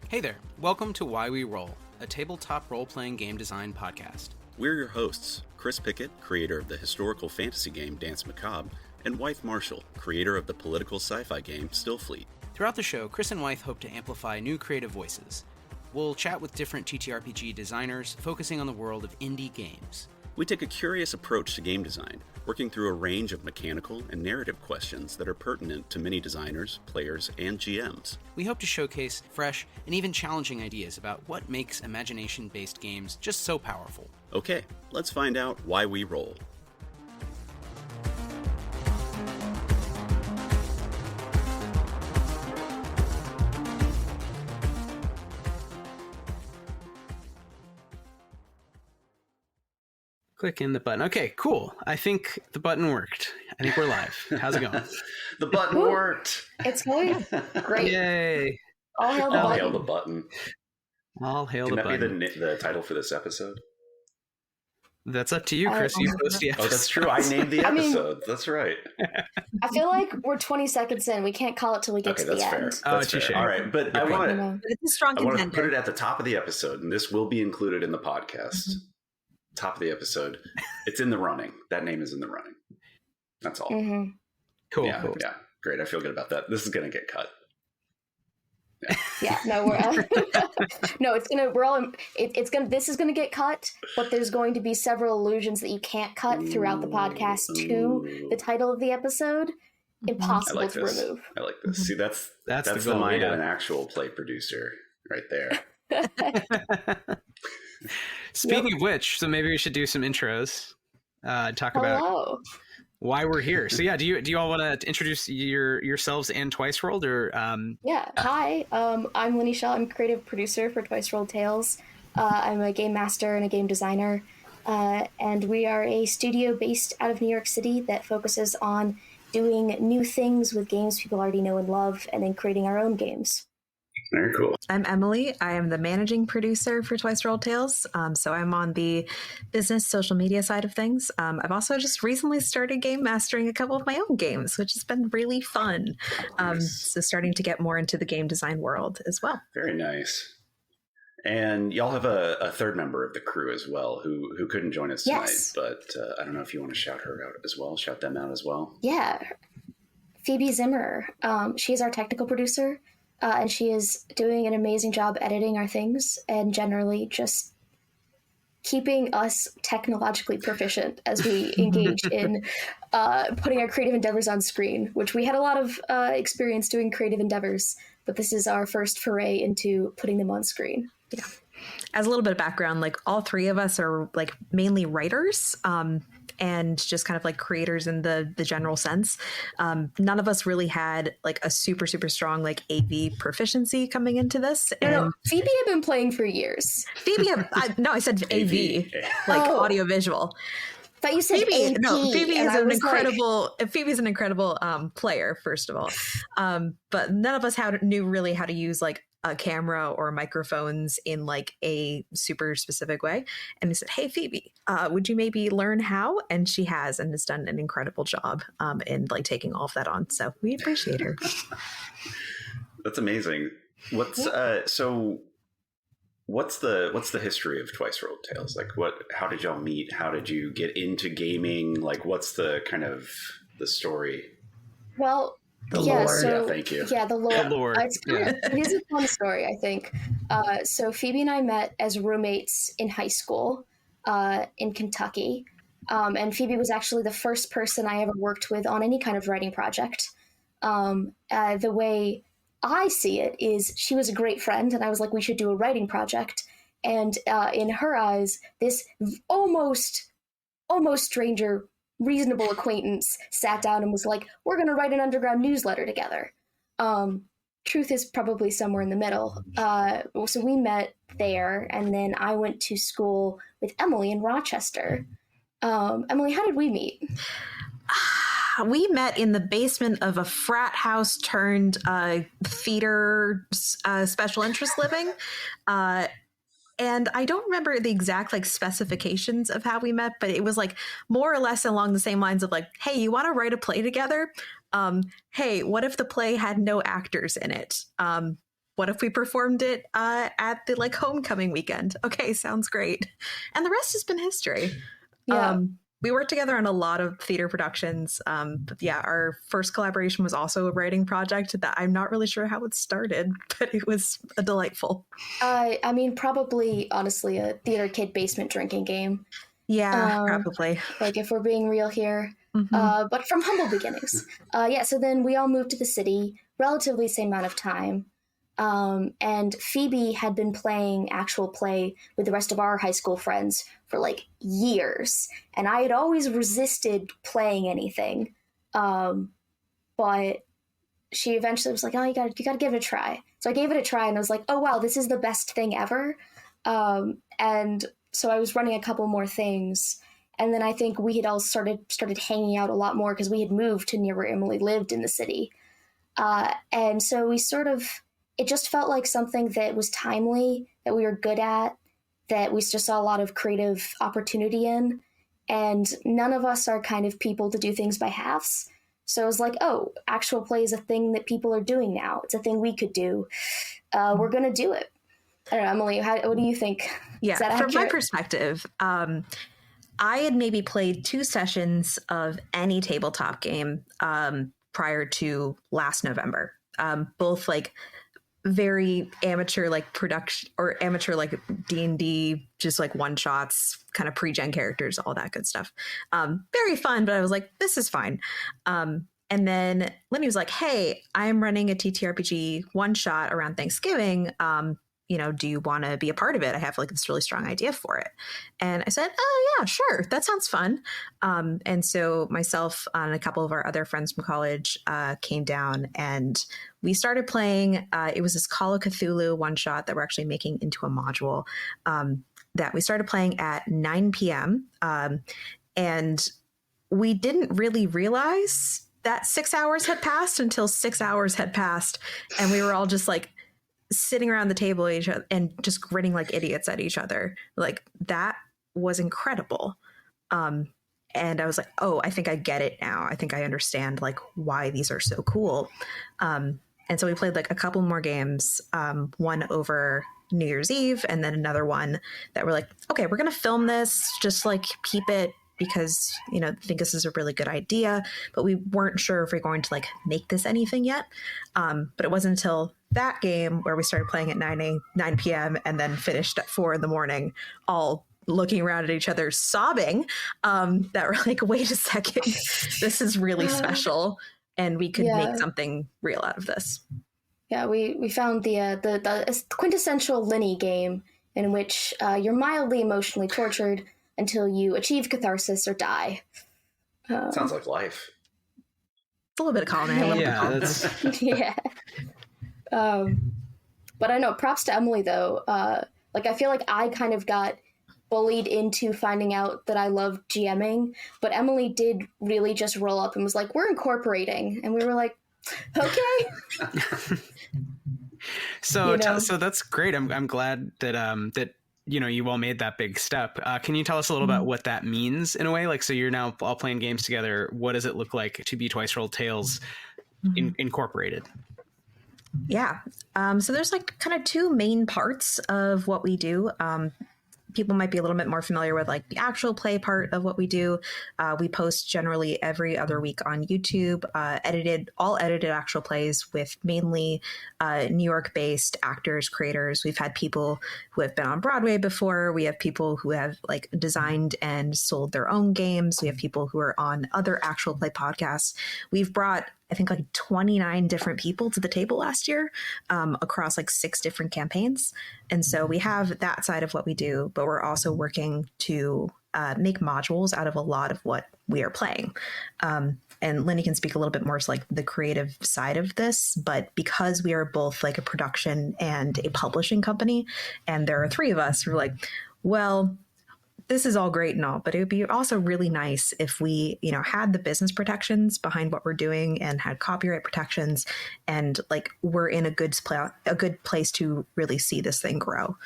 Hey there, welcome to Why We Roll, a tabletop role-playing game design podcast. We're your hosts, Chris Pickett, creator of the historical fantasy game Dance Macabre, and Wythe Marshall, creator of the political sci-fi game Stillfleet. Throughout the show, Chris and Wythe hope to amplify new creative voices. We'll chat with different TTRPG designers, focusing on the world of indie games. We take a curious approach to game design, working through a range of mechanical and narrative questions that are pertinent to many designers, players, and GMs. We hope to showcase fresh and even challenging ideas about what makes imagination-based games just so powerful. Okay, let's find out why we roll. Click in the button. Okay, cool. I think the button worked. I think we're live. How's it going? The button worked! It's going great. Yay! All hail the All button. hail the button. All hail Can the that button. be the title for this episode? That's up to you, Chris. You host the episode. Oh, that's true. I named the I mean- episode. That's right. I feel like we're 20 seconds in. We can't call it till we get Okay, to the that's fair. end. Oh, That's touche. fair. All right, but I Good want You to know. But it's a strong put contender. it at the top of the episode, and this will be included in the podcast. Top of the episode. It's in the running. That name is in the running. That's all. Mhm. Cool. Yeah, Cool. yeah. Great. I feel good about that. This is going to get cut. Yeah, no, we're no. It's gonna. We're all. It's gonna. This is gonna get cut, but there's going to be several allusions that you can't cut throughout the podcast to the title of the episode. I Impossible like to this. remove. I like this. See, that's That's the the goal, mind yeah. of an actual play producer right there. Speaking of which, so maybe we should do some intros. Talk about Hello. why we're here. So yeah, do you all want to introduce yourselves and Twice Rolled, or Yeah. Hi. I'm Linnie Schell. I'm creative producer for Twice Rolled Tales. I'm a game master and a game designer. And we are a studio based out of New York City that focuses on doing new things with games people already know and love, and then creating our own games. Very cool. I'm Emily. I am the managing producer for Twice Rolled Tales. So I'm on the business social media side of things. I've also just recently started game mastering a couple of my own games, which has been really fun. Nice. So starting to get more into the game design world as well. Very nice. And y'all have a third member of the crew as well who couldn't join us tonight, Yes. but I don't know if you want to shout her out as well, shout them out as well. Yeah. Phoebe Zimmer. She's our technical producer, and she is doing an amazing job editing our things and generally just keeping us technologically proficient as we engage in putting our creative endeavors on screen, which we had a lot of experience doing creative endeavors, but this is our first foray into putting them on screen. Yeah. As a little bit of background, like all three of us are like mainly writers and just kind of like creators in the general sense. None of us really had like a super, super strong like AV proficiency coming into this. No, Phoebe had been playing for years. Phoebe, I said AV, like Oh. audiovisual. But you said Phoebe, AP, no, Phoebe and is I an was like, incredible. Phoebe's an incredible player, first of all. But none of us knew really how to use like a camera or microphones in like a super specific way. And we said, "Hey, Phoebe, would you maybe learn how?" And she has, and has done an incredible job in like taking all of that on. So we appreciate her. That's amazing. What's the history of Twice Rolled Tales? Like how did y'all meet? How did you get into gaming? Like what's the kind of the story? well, The yeah, lore. so Yeah, thank you. Yeah, the lore. The lore, It is a fun story, I think. So Phoebe and I met as roommates in high school in Kentucky. And Phoebe was actually the first person I ever worked with on any kind of writing project. The way I see it is she was a great friend, and I was like, we should do a writing project. And in her eyes, this almost stranger, reasonable acquaintance sat down and was like, we're going to write an underground newsletter together. Truth is probably somewhere in the middle. So we met there, and then I went to school with Emily in Rochester. Emily, how did we meet? We met in the basement of a frat house turned theater special interest living. And I don't remember the exact like specifications of how we met, but it was like more or less along the same lines of like, hey, you want to write a play together? Hey, what if the play had no actors in it? what if we performed it at the like homecoming weekend? Okay, sounds great. And the rest has been history. Yeah. We worked together on a lot of theater productions. But yeah, our first collaboration was also a writing project that I'm not really sure how it started, but it was a delightful. I mean, probably, honestly, a theater kid basement drinking game. Yeah, probably. Like, if we're being real here. Mm-hmm. But from humble beginnings. Yeah, so then we all moved to the city, relatively same amount of time. And Phoebe had been playing actual play with the rest of our high school friends for like years. And I had always resisted playing anything. But she eventually was like, oh, you gotta give it a try. So I gave it a try and I was like, oh wow, this is the best thing ever. And so I was running a couple more things. And then I think we had all started hanging out a lot more because we had moved to near where Emily lived in the city. And so it just felt like something that was timely, that we were good at, that we just saw a lot of creative opportunity in. And none of us are kind of people to do things by halves. So it was like, oh, actual play is a thing that people are doing now. It's a thing we could do. We're going to do it. I don't know, Emily, what do you think? Yeah, from my perspective, I had maybe played 2 sessions of any tabletop game prior to last November. Both like very amateur like production or amateur like D&D, just like one shots, kind of pre-gen characters, all that good stuff. Very fun, but I was like, this is fine. And then Linnie was like, hey, I'm running a TTRPG one shot around Thanksgiving. Do you want to be a part of it? I have like this really strong idea for it. And I said, oh yeah, sure. That sounds fun. And so myself and a couple of our other friends from college came down and we started playing. It was this Call of Cthulhu one shot that we're actually making into a module that we started playing at 9 p.m. And we didn't really realize that 6 hours had passed until 6 hours had passed. And we were all just like, sitting around the table and just grinning like idiots at each other. Like that was incredible. And I was like, oh, I think I get it now. I think I understand like why these are so cool. And so we played like a couple more games, one over New Year's Eve and then another one that we're like, okay, we're going to film this, just like keep it because, I think this is a really good idea, but we weren't sure if we're going to like make this anything yet. But it wasn't until that game where we started playing at 9 p.m. and then finished at 4 a.m, all looking around at each other, sobbing, that we're like, wait a second, this is really special. And we could make something real out of this. Yeah, we found the quintessential Linnie game in which you're mildly emotionally tortured until you achieve catharsis or die. Sounds like life. It's a little bit of column A, a little bit of column B. Yeah. But I know, props to Emily, though. Like, I feel like I kind of got bullied into finding out that I love GMing, but Emily did really just roll up and was like, we're incorporating. And we were like, okay. So that's great. I'm glad that you all made that big step. Can you tell us a little about what that means in a way? Like, so you're now all playing games together. What does it look like to be Twice Rolled Tales incorporated? Yeah. So there's like kind of 2 main parts of what we do. People might be a little bit more familiar with like the actual play part of what we do. We post generally every other week on YouTube, edited actual plays with mainly New York based actors, creators. We've had people who have been on Broadway before. We have people who have like designed and sold their own games. We have people who are on other actual play podcasts. We've brought, I think, like 29 different people to the table last year across like 6 different campaigns. And so we have that side of what we do, but we're also working to make modules out of a lot of what we are playing. And Linnie can speak a little bit more to like the creative side of this, but because we are both like a production and a publishing company, and there are 3 of us, we're like, well, this is all great and all, but it would be also really nice if we, had the business protections behind what we're doing and had copyright protections and like we're in a good place to really see this thing grow.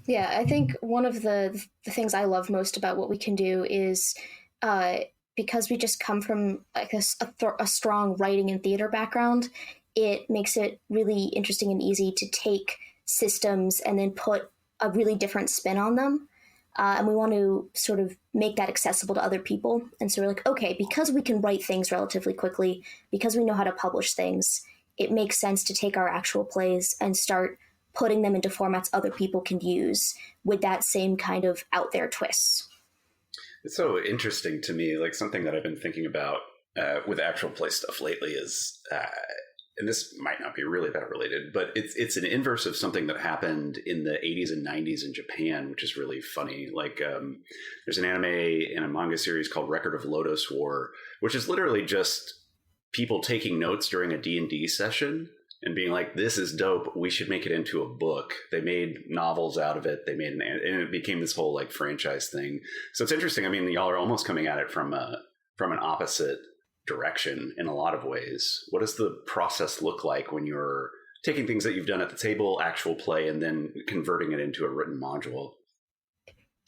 Yeah, I think one of the things I love most about what we can do is because we just come from like a strong writing and theater background, it makes it really interesting and easy to take systems and then put a really different spin on them. And we want to sort of make that accessible to other people. And so we're like, okay, because we can write things relatively quickly, because we know how to publish things, it makes sense to take our actual plays and start putting them into formats other people can use with that same kind of out there twists. It's so interesting to me, like something that I've been thinking about with actual play stuff lately is, and this might not be really that related, but it's an inverse of something that happened in the 80s and 90s in Japan, which is really funny. Like there's an anime and a manga series called Record of Lodoss War, which is literally just people taking notes during a D&D session and being like, this is dope, we should make it into a book. They made novels out of it. They made and it became this whole like franchise thing. So it's interesting. I mean, y'all are almost coming at it from an opposite direction in a lot of ways. What does the process look like when you're taking things that you've done at the table, actual play, and then converting it into a written module?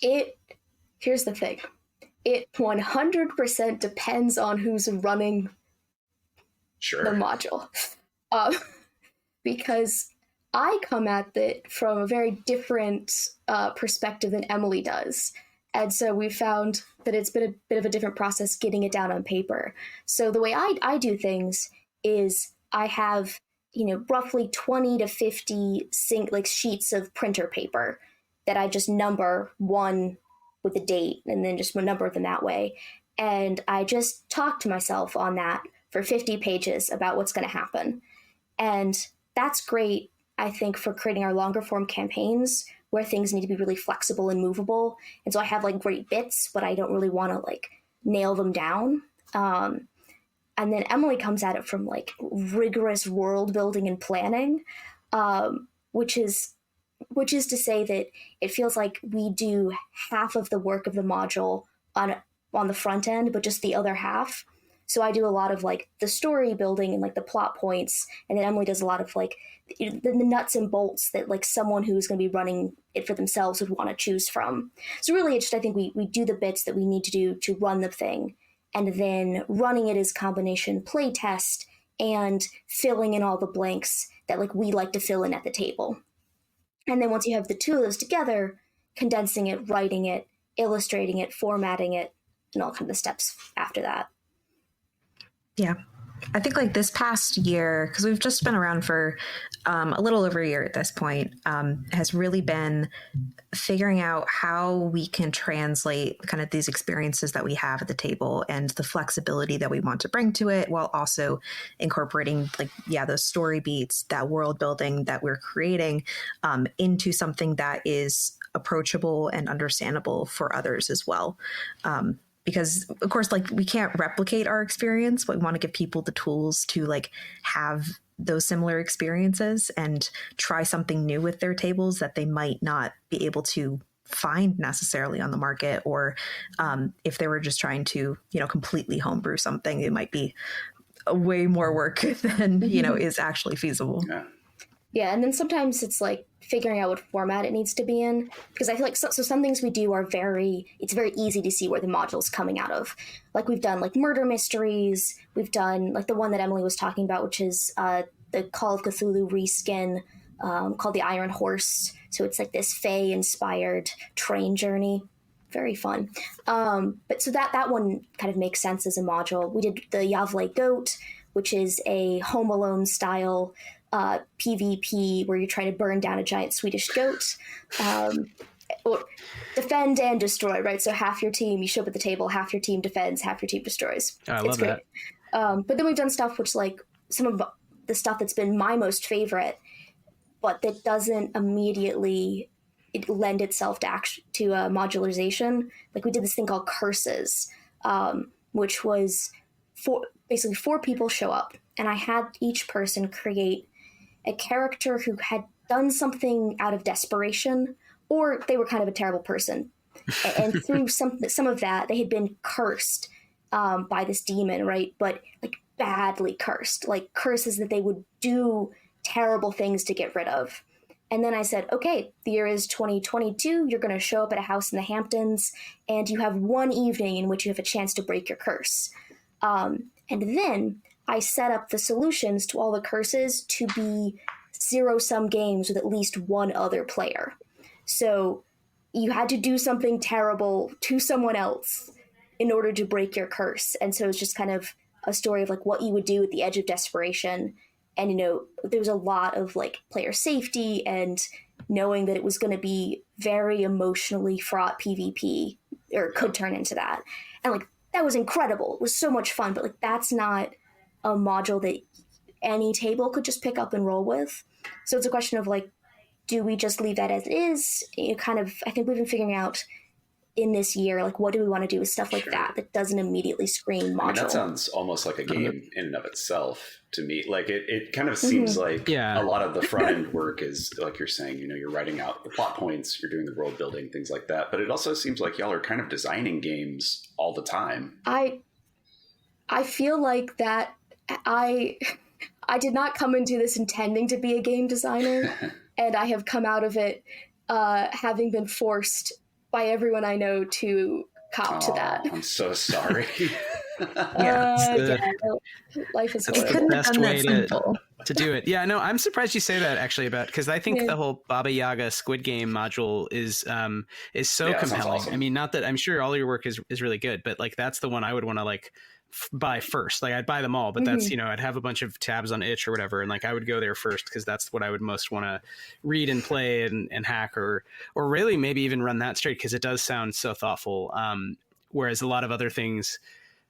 Here's the thing. It 100% depends on who's running the module. Because I come at it from a very different perspective than Emily does. And so we found that it's been a bit of a different process getting it down on paper. So the way I do things is I have, roughly 20 to 50 sheets of printer paper that I just number one with a date and then just number them that way. And I just talk to myself on that for 50 pages about what's going to happen. And that's great, I think, for creating our longer form campaigns where things need to be really flexible and movable. And so I have like great bits, but I don't really want to like nail them down. And then Emily comes at it from like rigorous world building and planning, which is to say that it feels like we do half of the work of the module on the front end, but just the other half. So I do a lot of like the story building and like the plot points, and then Emily does a lot of like the nuts and bolts that like someone who's going to be running it for themselves would want to choose from. So really, it's just, I think we do the bits that we need to do to run the thing, and then running it as combination play test and filling in all the blanks that like we like to fill in at the table. And then once you have the two of those together, condensing it, writing it, illustrating it, formatting it, and all kind of the steps after that. Yeah. I think like this past year, because we've just been around for a little over a year at this point, has really been figuring out how we can translate kind of these experiences that we have at the table and the flexibility that we want to bring to it, while also incorporating those story beats, that world building that we're creating into something that is approachable and understandable for others as well. Because of course, we can't replicate our experience, but we want to give people the tools to have those similar experiences and try something new with their tables that they might not be able to find necessarily on the market. Or if they were just trying to, completely homebrew something, it might be way more work than, is actually feasible. Yeah. And then sometimes it's figuring out what format it needs to be in, because I feel like so some things we do it's very easy to see where the module's coming out of. We've done murder mysteries. We've done the one that Emily was talking about, which is the Call of Cthulhu reskin called the Iron Horse. So it's this Fae inspired train journey. Very fun. But so that one kind of makes sense as a module. We did the Yavle Goat, which is a Home Alone style PvP where you're trying to burn down a giant Swedish goat, or defend and destroy, right? So half your team, you show up at the table, half your team defends, half your team destroys. I love that. But then we've done stuff which some of the stuff that's been my most favorite, but that doesn't immediately lend itself to modularization. We did this thing called Curses, which was basically four people show up, and I had each person create a character who had done something out of desperation, or they were kind of a terrible person. And through some of that, they had been cursed by this demon, right? But badly cursed, curses that they would do terrible things to get rid of. And then I said, okay, the year is 2022. You're going to show up at a house in the Hamptons, and you have one evening in which you have a chance to break your curse. And then I set up the solutions to all the curses to be zero-sum games with at least one other player. So you had to do something terrible to someone else in order to break your curse. And so it's just kind of a story of like what you would do at the edge of desperation. And, you know, there was a lot of like player safety and knowing that it was going to be very emotionally fraught PvP, or could turn into that. And like, that was incredible. It was so much fun, but like, that's not a module that any table could just pick up and roll with. So it's a question of like, do we just leave that as it is? It kind of, I think we've been figuring out in this year, like, what do we want to do with stuff like that doesn't immediately scream module? I mean, that sounds almost like a game in and of itself to me. Like it kind of seems like a lot of the front end work is, like you're saying, you know, you're writing out the plot points, you're doing the world building, things like that. But it also seems like y'all are kind of designing games all the time. I feel like that I did not come into this intending to be a game designer, and I have come out of it having been forced by everyone I know to cop to that. I'm so sorry. Life is That's the best way to do it. Yeah, no, I'm surprised you say that actually, about, because I think the whole Baba Yaga Squid Game module is so compelling. Awesome. I mean, not that I'm sure all your work is really good, but like that's the one I would want to like buy first. Like I'd buy them all, but that's, you know, I'd have a bunch of tabs on itch or whatever, and like I would go there first because that's what I would most want to read and play and hack or really maybe even run that straight, because it does sound so thoughtful. Whereas a lot of other things,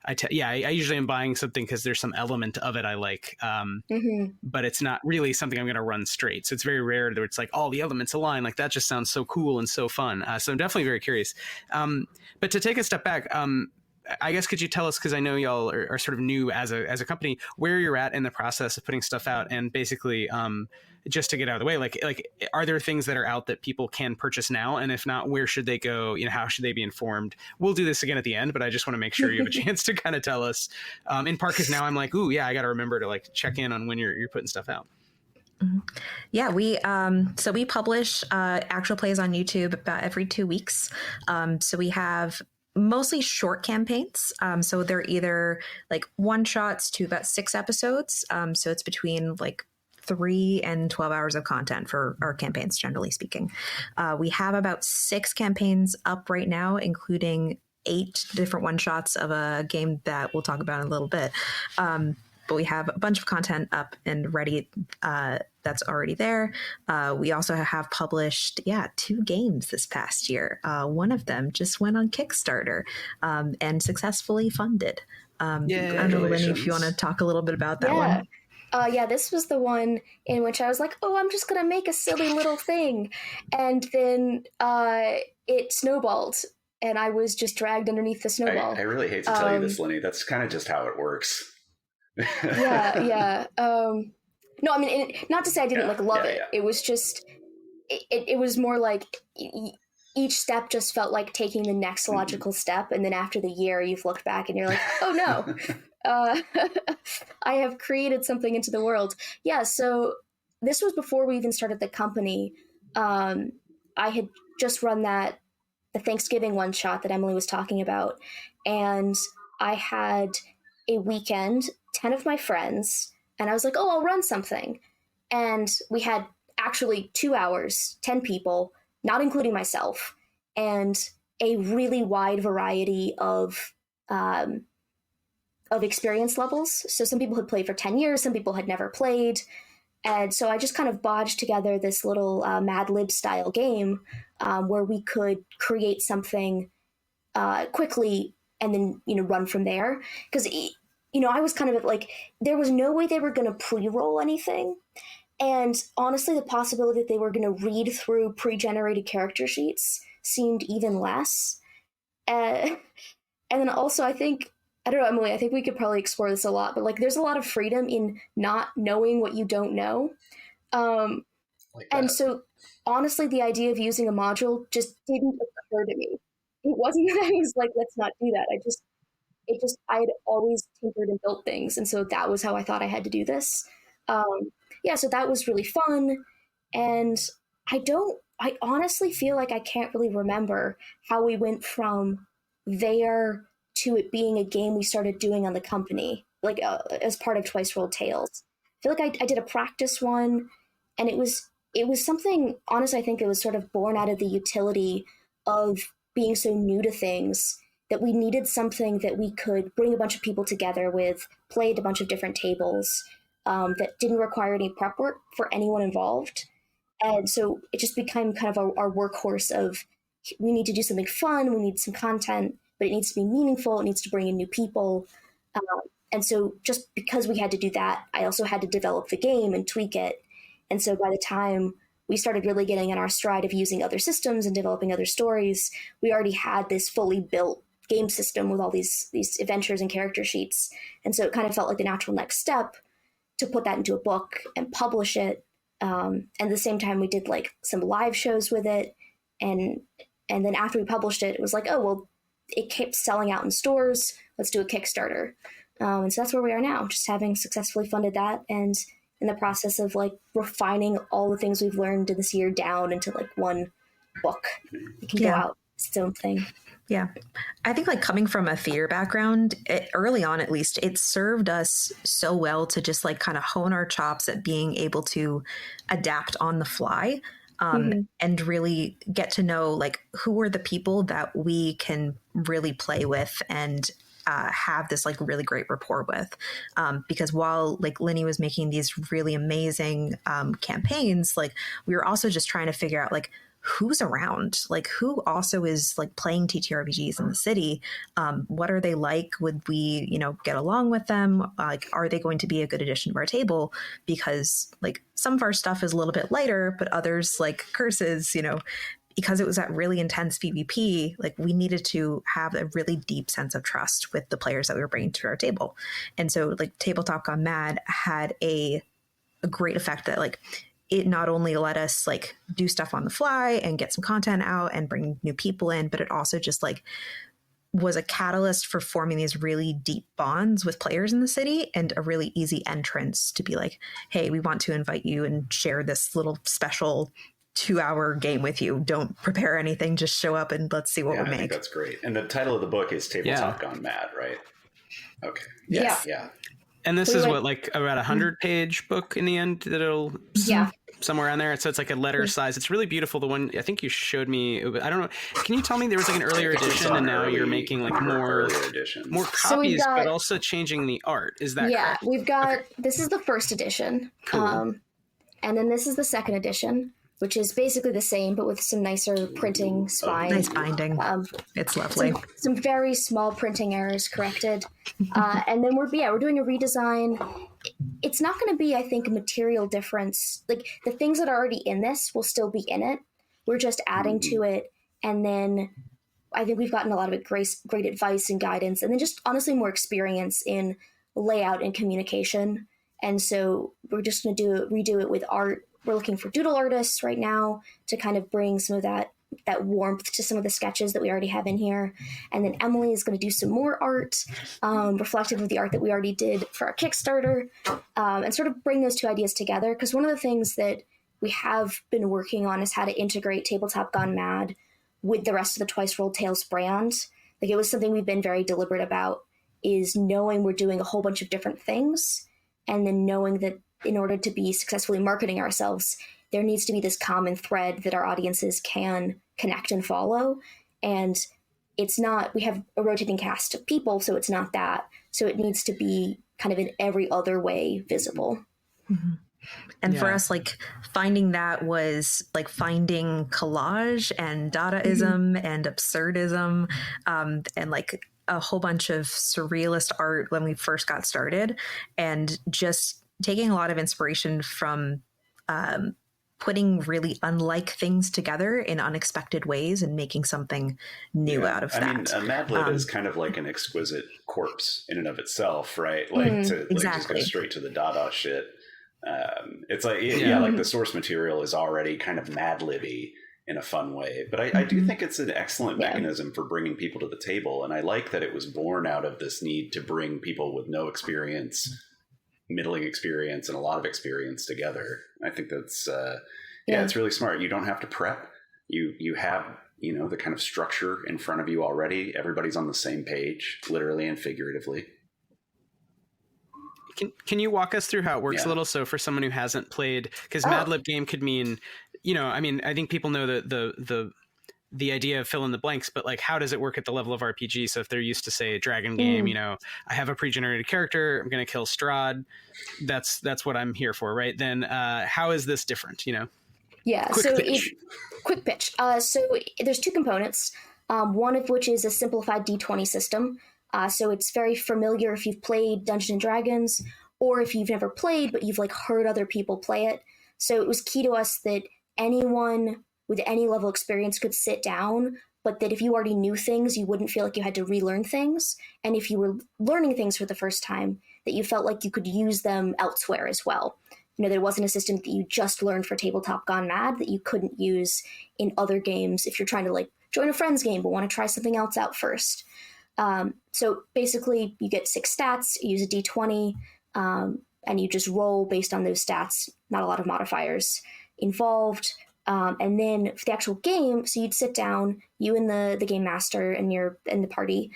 I usually am buying something because there's some element of it I like, but it's not really something I'm going to run straight. So it's very rare that it's like all the elements align. Like that just sounds so cool and so fun. So I'm definitely very curious. But to take a step back, I guess, could you tell us, because I know y'all are sort of new as a company, where you're at in the process of putting stuff out, and basically just to get out of the way, like are there things that are out that people can purchase now, and if not, where should they go? You know, how should they be informed? We'll do this again at the end, but I just want to make sure you have a chance to kind of tell us. In part because now I'm like, ooh, yeah, I got to remember to like check in on when you're putting stuff out. Yeah, we publish actual plays on YouTube about every 2 weeks. So we have mostly short campaigns. So they're either like one shots to about 6 episodes. So it's between like 3 and 12 hours of content for our campaigns, generally speaking. We have about 6 campaigns up right now, including 8 different one shots of a game that we'll talk about in a little bit. But we have a bunch of content up and ready that's already there. We also have published, 2 games this past year. One of them just went on Kickstarter and successfully funded. I don't know, Linnie, if you want to talk a little bit about that one. This was the one in which I was like, oh, I'm just going to make a silly little thing. And then it snowballed, and I was just dragged underneath the snowball. I really hate to tell you this, Linnie. That's kind of just how it works. No, I mean, not to say I didn't love it. It was just, it was more like each step just felt like taking the next logical step. And then after the year, you've looked back and you're like, oh no, I have created something into the world. Yeah. So this was before we even started the company. I had just run the Thanksgiving one shot that Emily was talking about. And I had a weekend, 10 of my friends, and I was like, oh, I'll run something. And we had actually 2 hours, 10 people, not including myself, and a really wide variety of experience levels. So some people had played for 10 years, some people had never played. And so I just kind of bodged together this little Mad Lib style game where we could create something quickly and then, run from there. Because, I was kind of like, there was no way they were going to pre-roll anything. And honestly, the possibility that they were going to read through pre-generated character sheets seemed even less. And then also, I don't know, Emily, I think we could probably explore this a lot, but like, there's a lot of freedom in not knowing what you don't know. And so honestly, the idea of using a module just didn't occur to me. It wasn't that I was like, let's not do that. I had always tinkered and built things. And so that was how I thought I had to do this. So that was really fun. And I honestly feel like I can't really remember how we went from there to it being a game we started doing on the company. like as part of Twice Rolled Tales. I feel like I did a practice one, and it was something, honestly, I think it was sort of born out of the utility of being so new to things, that we needed something that we could bring a bunch of people together with, play at a bunch of different tables, that didn't require any prep work for anyone involved. And so it just became kind of our workhorse of, we need to do something fun, we need some content, but it needs to be meaningful, it needs to bring in new people. And so just because we had to do that, I also had to develop the game and tweak it. And so by the time we started really getting in our stride of using other systems and developing other stories, we already had this fully built game system with all these adventures and character sheets. And so it kind of felt like the natural next step to put that into a book and publish it. And at the same time, we did like some live shows with it. And then after we published it, it was like, oh, well, it kept selling out in stores. Let's do a Kickstarter. And so that's where we are now, just having successfully funded that, and in the process of like refining all the things we've learned this year down into like one book. It can go out, it's its own thing. Yeah. I think like coming from a theater background, early on at least, it served us so well to just like kind of hone our chops at being able to adapt on the fly. And really get to know like who are the people that we can really play with and have this like really great rapport with, because while like Linnie was making these really amazing campaigns, like we were also just trying to figure out like who's around, like who also is like playing TTRPGs in the city. What are they like? Would we, get along with them? Like, are they going to be a good addition to our table? Because like some of our stuff is a little bit lighter, but others like Curses, because it was that really intense PvP, like we needed to have a really deep sense of trust with the players that we were bringing to our table. And so like Tabletop Gone Mad had a great effect that like it not only let us like do stuff on the fly and get some content out and bring new people in, but it also just like was a catalyst for forming these really deep bonds with players in the city, and a really easy entrance to be like, hey, we want to invite you and share this little special 2-hour game with you. Don't prepare anything, just show up and let's see what we make. I think that's great. And the title of the book is Tabletop Gone Mad, right? Okay. Yeah. And this is what, like about 100-page book in the end that it'll somewhere on there. So it's like a letter size. It's really beautiful. The one I think you showed me. I don't know. Can you tell me there was like an earlier edition, and now you're making like more copies, but also changing the art? Is that correct? Yeah, we've got this is the first edition, cool. And then this is the second edition, which is basically the same, but with some nicer printing spine. Nice binding. It's lovely. Some very small printing errors corrected. And then we're doing a redesign. It's not going to be, I think, a material difference. Like the things that are already in this will still be in it. We're just adding to it. And then I think we've gotten a lot of great advice and guidance, and then just honestly more experience in layout and communication. And so we're just going to redo it with art. We're looking for doodle artists right now to kind of bring some of that warmth to some of the sketches that we already have in here. And then Emily is going to do some more art, reflective of the art that we already did for our Kickstarter, and sort of bring those two ideas together. Because one of the things that we have been working on is how to integrate Tabletop Gone Mad with the rest of the Twice Rolled Tales brand. Like it was something we've been very deliberate about, is knowing we're doing a whole bunch of different things, and then knowing that in order to be successfully marketing ourselves, there needs to be this common thread that our audiences can connect and follow. And it's not, we have a rotating cast of people, so it's not that. So it needs to be kind of in every other way visible. Mm-hmm. And for us, like finding that was like finding collage and Dadaism and absurdism, and like a whole bunch of surrealist art when we first got started, and just taking a lot of inspiration from putting really unlike things together in unexpected ways and making something new out of that. I mean, a Mad Lib is kind of like an exquisite corpse in and of itself, right? Like to like just go straight to the Dada shit. It's like, like the source material is already kind of Mad Libby in a fun way. But I do think it's an excellent mechanism for bringing people to the table. And I like that it was born out of this need to bring people with no experience, middling experience, and a lot of experience together. I think that's it's really smart. You don't have to prep. You have the kind of structure in front of you already. Everybody's on the same page, literally and figuratively. Can you walk us through how it works a Yeah. little? So for someone who hasn't played, because Oh. Mad Lib game could mean, I mean, I think people know the idea of fill in the blanks, but like, how does it work at the level of RPG? So if they're used to, say, a dragon game, I have a pre-generated character, I'm going to kill Strahd. That's what I'm here for, right? Then how is this different? Yeah. Quick pitch. So there's two components. One of which is a simplified D20 system. So it's very familiar if you've played Dungeons and Dragons, or if you've never played but you've like heard other people play it. So it was key to us that anyone with any level of experience could sit down, but that if you already knew things, you wouldn't feel like you had to relearn things. And if you were learning things for the first time, that you felt like you could use them elsewhere as well. There wasn't a system that you just learned for Tabletop Gone Mad that you couldn't use in other games if you're trying to like join a friend's game but want to try something else out first. So basically, you get 6 stats, you use a d20, and you just roll based on those stats. Not a lot of modifiers involved. And then for the actual game, so you'd sit down, you and the game master and the party,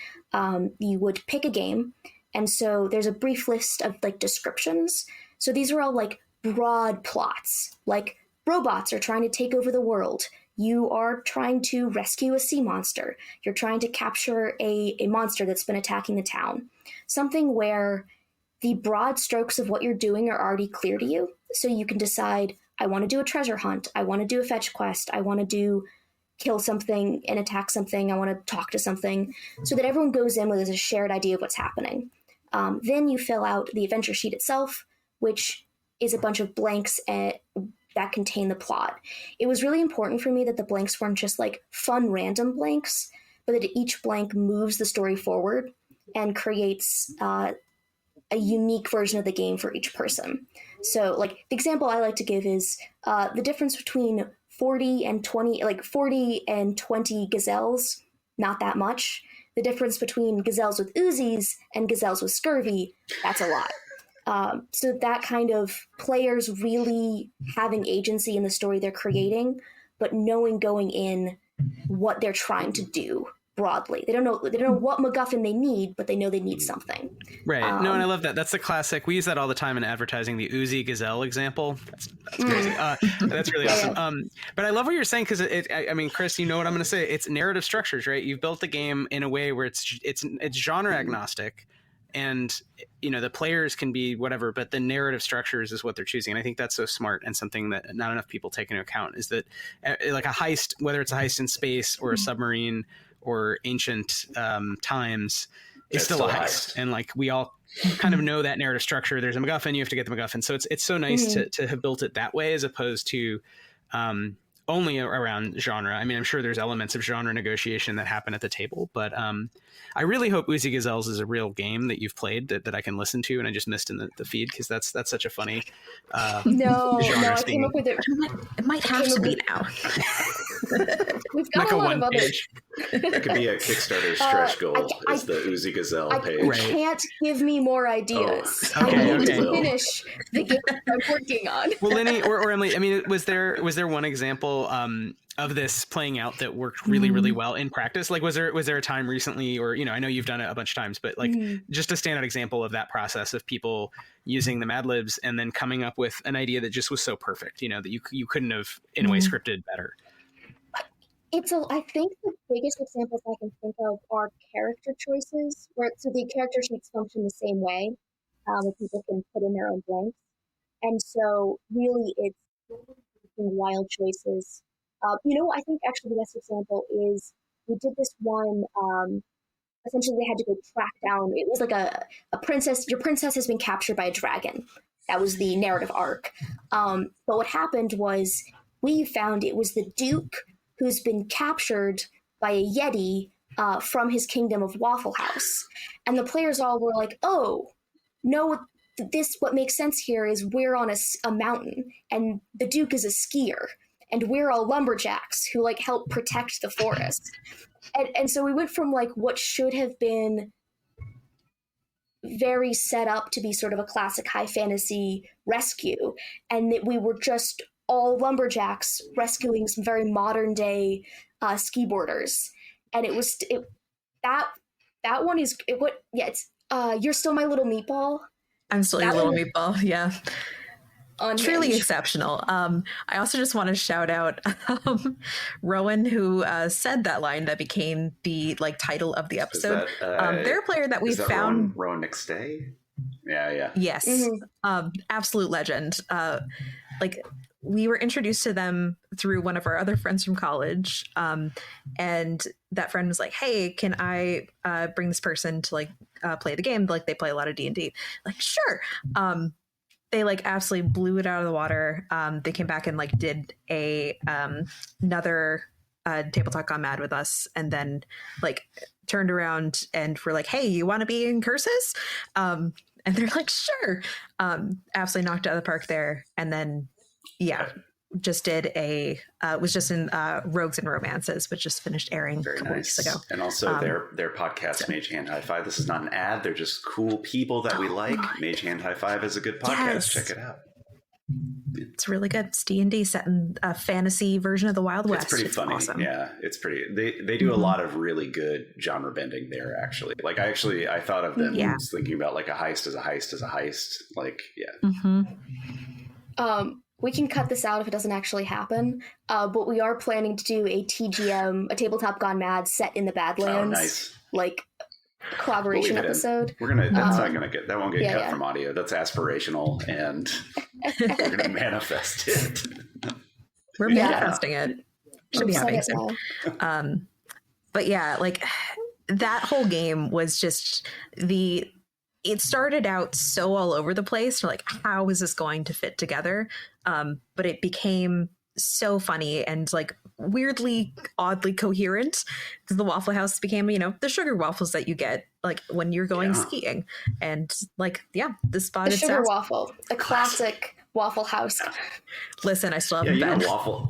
you would pick a game. And so there's a brief list of like descriptions. So these are all like broad plots, like robots are trying to take over the world. You are trying to rescue a sea monster. You're trying to capture a monster that's been attacking the town. Something where the broad strokes of what you're doing are already clear to you. So you can decide, I want to do a treasure hunt. I want to do a fetch quest. I want to kill something and attack something. I want to talk to something, so that everyone goes in with a shared idea of what's happening. Then you fill out the adventure sheet itself, which is a bunch of blanks that contain the plot. It was really important for me that the blanks weren't just like fun random blanks, but that each blank moves the story forward and creates a unique version of the game for each person. So like the example I like to give is the difference between 40 and 20 gazelles, not that much. The difference between gazelles with Uzis and gazelles with scurvy, that's a lot. So that kind of players really having agency in the story they're creating, but knowing going in what they're trying to do broadly. They don't know what MacGuffin they need, but they know they need something. Right. No, and I love that. That's the classic. We use that all the time in advertising, the Uzi Gazelle example. That's crazy. That's really awesome. But I love what you're saying, because I mean, Chris, you know what I'm going to say. It's narrative structures, right? You've built the game in a way where it's genre agnostic, and the players can be whatever, but the narrative structures is what they're choosing. And I think that's so smart, and something that not enough people take into account is that like a heist, whether it's a heist in space or a submarine or ancient times, is still a heist. And like we all kind of know that narrative structure. There's a MacGuffin, you have to get the MacGuffin. So it's so nice to have built it that way, as opposed to only around genre. I mean, I'm sure there's elements of genre negotiation that happen at the table, but I really hope Uzi Gazelles is a real game that you've played that I can listen to, and I just missed in the feed, because that's such a funny No, I scheme. came up with it. It might have to be now. We've got a lot of other. That could be a Kickstarter stretch goal. Is the Uzi Gazelle page? Right. Can't give me more ideas. Oh, I need to finish the game I'm working on. Well, Linnie or Emily, I mean, was there one example of this playing out that worked really, really well in practice? Like, was there a time recently, or I know you've done it a bunch of times, but like just a standout example of that process of people using the Mad Libs and then coming up with an idea that just was so perfect, that you couldn't have in a way scripted better? I think the biggest examples I can think of are character choices, so the character sheets function the same way, where people can put in their own blanks, and so really it's wild choices. I think actually the best example is we did this one. Essentially, they had to go track down. It was like a princess. Your princess has been captured by a dragon. That was the narrative arc. But what happened was we found it was the Duke who's been captured by a Yeti from his kingdom of Waffle House. And the players all were like, oh, no, what makes sense here is we're on a mountain, and the Duke is a skier, and we're all lumberjacks who like help protect the forest. And so we went from like what should have been very set up to be sort of a classic high fantasy rescue, and that we were just all lumberjacks rescuing some very modern day ski boarders. And that one is it's You're Still My Little Meatball. I'm still your little meatball. Yeah. Unhinged. Truly exceptional. I also just want to shout out Rowan, who said that line that became the like title of the episode. They're a player that we found. Rowan Nixday? Yeah. Yes. Absolute legend. Like we were introduced to them through one of our other friends from college. And that friend was like, hey, can I bring this person to like play the game? Like they play a lot of D&D. Like, sure. They like absolutely blew it out of the water. They came back and like did another Tabletop Gone Mad with us, and then like turned around and were like, hey, you want to be in Curses? And they're like, sure. Absolutely knocked out of the park there. And then, just did was just in Rogues and Romances, which just finished airing a couple weeks ago. And also their podcast, Mage Hand High Five. This is not an ad. They're just cool people that we like. Mage Hand High Five is a good podcast. Yes. Check it out. It's really good. It's D&D set in a fantasy version of the Wild West. It's pretty funny. Awesome. Yeah, it's pretty. They do a lot of really good genre bending there. Actually, like I thought of them thinking about like a heist as a heist as a heist. Like we can cut this out if it doesn't actually happen, but we are planning to do a TGM, a Tabletop Gone Mad set in the Badlands, nice. Like collaboration episode. We're gonna. That won't get cut from audio. That's aspirational, and we're gonna manifest it. We're manifesting it. Should be happening soon. But yeah, like that whole game was just it started out so all over the place. Like, how is this going to fit together? But it became so funny and like weirdly, oddly coherent, because the Waffle House became, the sugar waffles that you get like when you're going skiing. And like, the spotted the sugar waffle, a classic Waffle House. Listen, I still haven't been.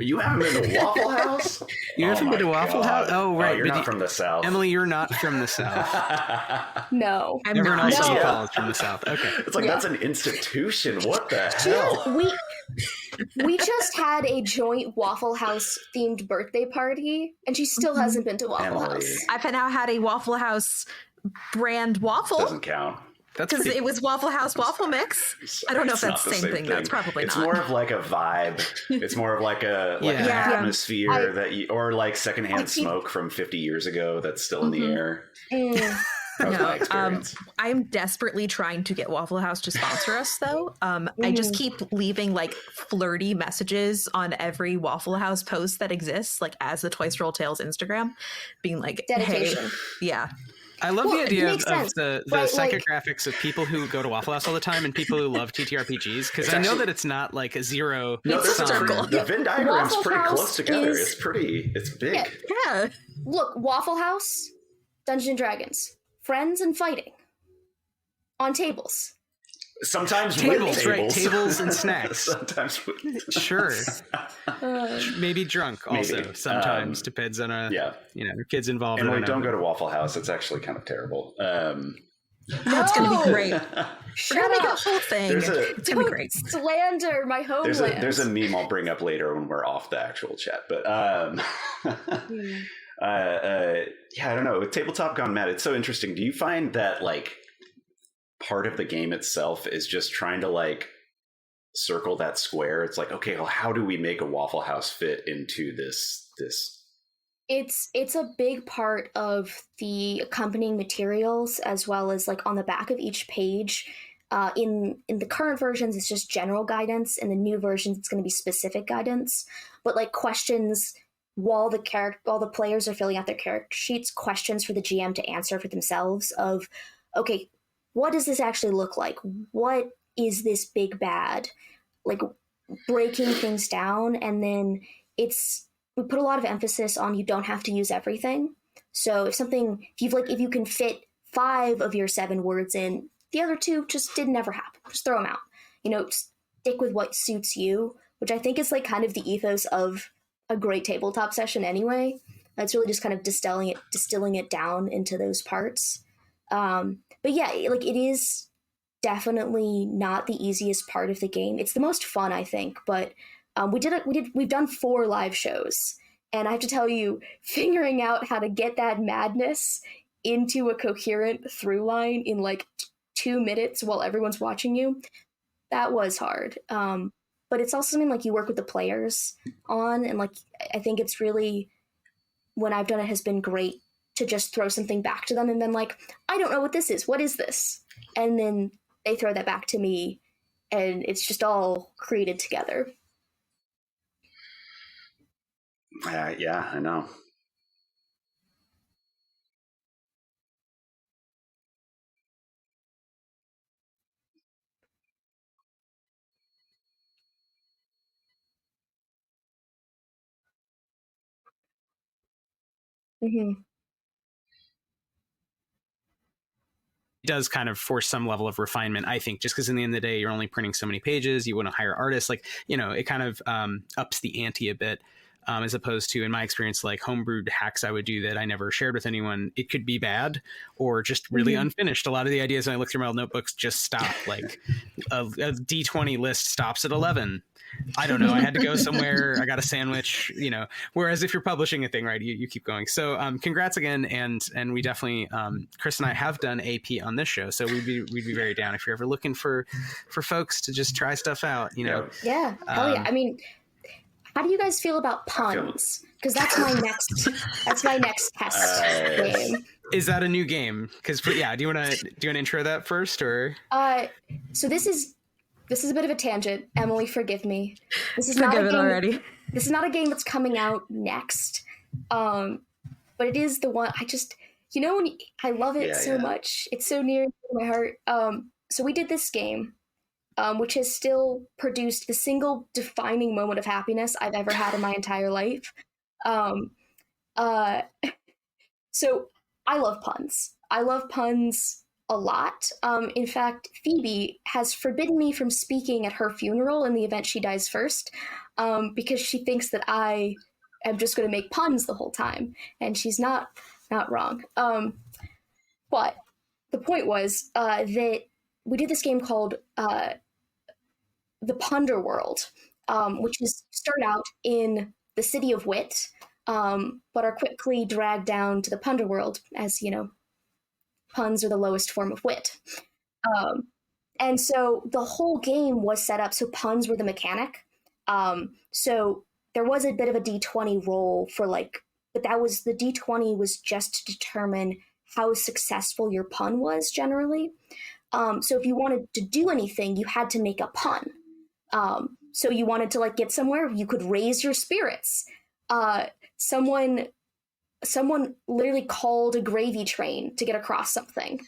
You haven't been to Waffle House? You haven't been to Waffle House? Oh, right. You're not from the South. Emily, you're not from the South. No. Everyone else on the call is from the South. Okay. It's like, that's an institution. What the hell? We just had a joint Waffle House themed birthday party, and she still hasn't been to Waffle House. I've now had a Waffle House brand waffle. Doesn't count. Because it was Waffle House waffle mix. I don't know if that's the same thing. That's probably not. It's more of like a vibe. It's more of like an atmosphere or like secondhand smoke from 50 years ago that's still in the air. That was my experience. I'm desperately trying to get Waffle House to sponsor us, though. I just keep leaving like flirty messages on every Waffle House post that exists, like as the Twice Roll Tales Instagram, being like, dedication. Hey, I love the idea of the psychographics of people who go to Waffle House all the time and people who love TTRPGs, because I know that it's not like a zero. No, it's a circle. The Venn diagram's pretty close together. It's big. Yeah. Look, Waffle House, Dungeons and Dragons, friends and fighting on tables. Sometimes tables, right? Tables and snacks. Sometimes sure. Maybe drunk also. Maybe. Sometimes depends on your kids involved. And don't go to Waffle House. It's actually kind of terrible. It's going to be great. We're going to make a whole thing. It's going to be great. Slander my homeland. There's a meme I'll bring up later when we're off the actual chat. But I don't know. With Tabletop Gone Mad, it's so interesting. Do you find that like part of the game itself is just trying to like circle that square? It's like, okay, well, how do we make a Waffle House fit into this? It's a big part of the accompanying materials, as well as like on the back of each page. In the current versions, it's just general guidance. In the new versions, it's going to be specific guidance. But like questions while the players are filling out their character sheets, questions for the GM to answer for themselves of, okay, what does this actually look like? What is this big bad? Like breaking things down. And then we put a lot of emphasis on you don't have to use everything. So if you can fit 5 of your 7 words in, the other 2 just didn't ever happen. Just throw them out. Stick with what suits you, which I think is like kind of the ethos of a great tabletop session anyway. It's really just kind of distilling it down into those parts. But yeah, like it is definitely not the easiest part of the game. It's the most fun, I think, but we've done 4 live shows, and I have to tell you, figuring out how to get that madness into a coherent through line in like 2 minutes while everyone's watching you. That was hard. But it's also something like you work with the players on, and like I think it's really, when I've done it, has been great to just throw something back to them and then like, I don't know what this is. What is this? And then they throw that back to me, and it's just all created together. Yeah, I know. Mm-hmm. It does kind of force some level of refinement, I think, just because in the end of the day, you're only printing so many pages. You want to hire artists, like, you know, it kind of ups the ante a bit, as opposed to, in my experience, like homebrewed hacks I would do that I never shared with anyone. It could be bad or just really unfinished. A lot of the ideas when I look through my old notebooks just stop. Like a D20 list stops at 11. I don't know. I had to go somewhere. I got a sandwich, you know, whereas if you're publishing a thing, right, you keep going. So congrats again. And we definitely, Chris and I have done AP on this show. So we'd be very down if you're ever looking for folks to just try stuff out, you know? Yeah. Hell yeah. I mean, how do you guys feel about puns? Because that's my next test game. Is that a new game? Because yeah, do you want to intro that first, or? So this is a bit of a tangent. Emily, forgive me. This is not a game already. This is not a game that's coming out next. But it is the one I just, you know, I love it so much. It's so near to my heart. So we did this game, which has still produced the single defining moment of happiness I've ever had in my entire life. So I love puns. I love puns a lot. In fact, Phoebe has forbidden me from speaking at her funeral in the event she dies first, because she thinks that I am just going to make puns the whole time, and she's not wrong. But the point was that we did this game called the Punder World, which is start out in the city of Wit, but are quickly dragged down to the Punder World, as you know, puns are the lowest form of wit. And so the whole game was set up so puns were the mechanic. So there was a bit of a D20 roll for like, but that was, the D20 was just to determine how successful your pun was generally. So if you wanted to do anything, you had to make a pun. So you wanted to like get somewhere, you could raise your spirits. Someone literally called a gravy train to get across something.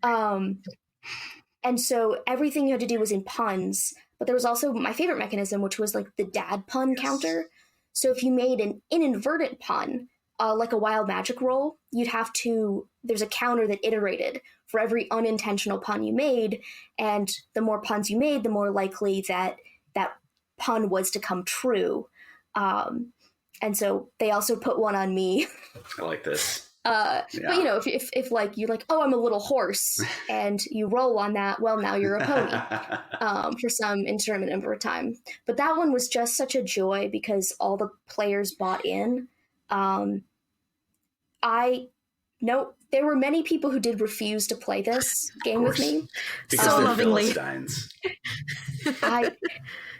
And so everything you had to do was in puns, but there was also my favorite mechanism, which was like the dad pun counter. So if you made an inadvertent pun, like a wild magic roll, you'd have to, there's a counter that iterated for every unintentional pun you made. And the more puns you made, the more likely that that pun was to come true. And so they also put one on me. I like this. But you know, if like you're like, oh, I'm a little horse, and you roll on that, well, now you're a pony for some indeterminate number of time. But that one was just such a joy because all the players bought in. There were many people who did refuse to play this game with me. Because so they're lovingly. Philistines.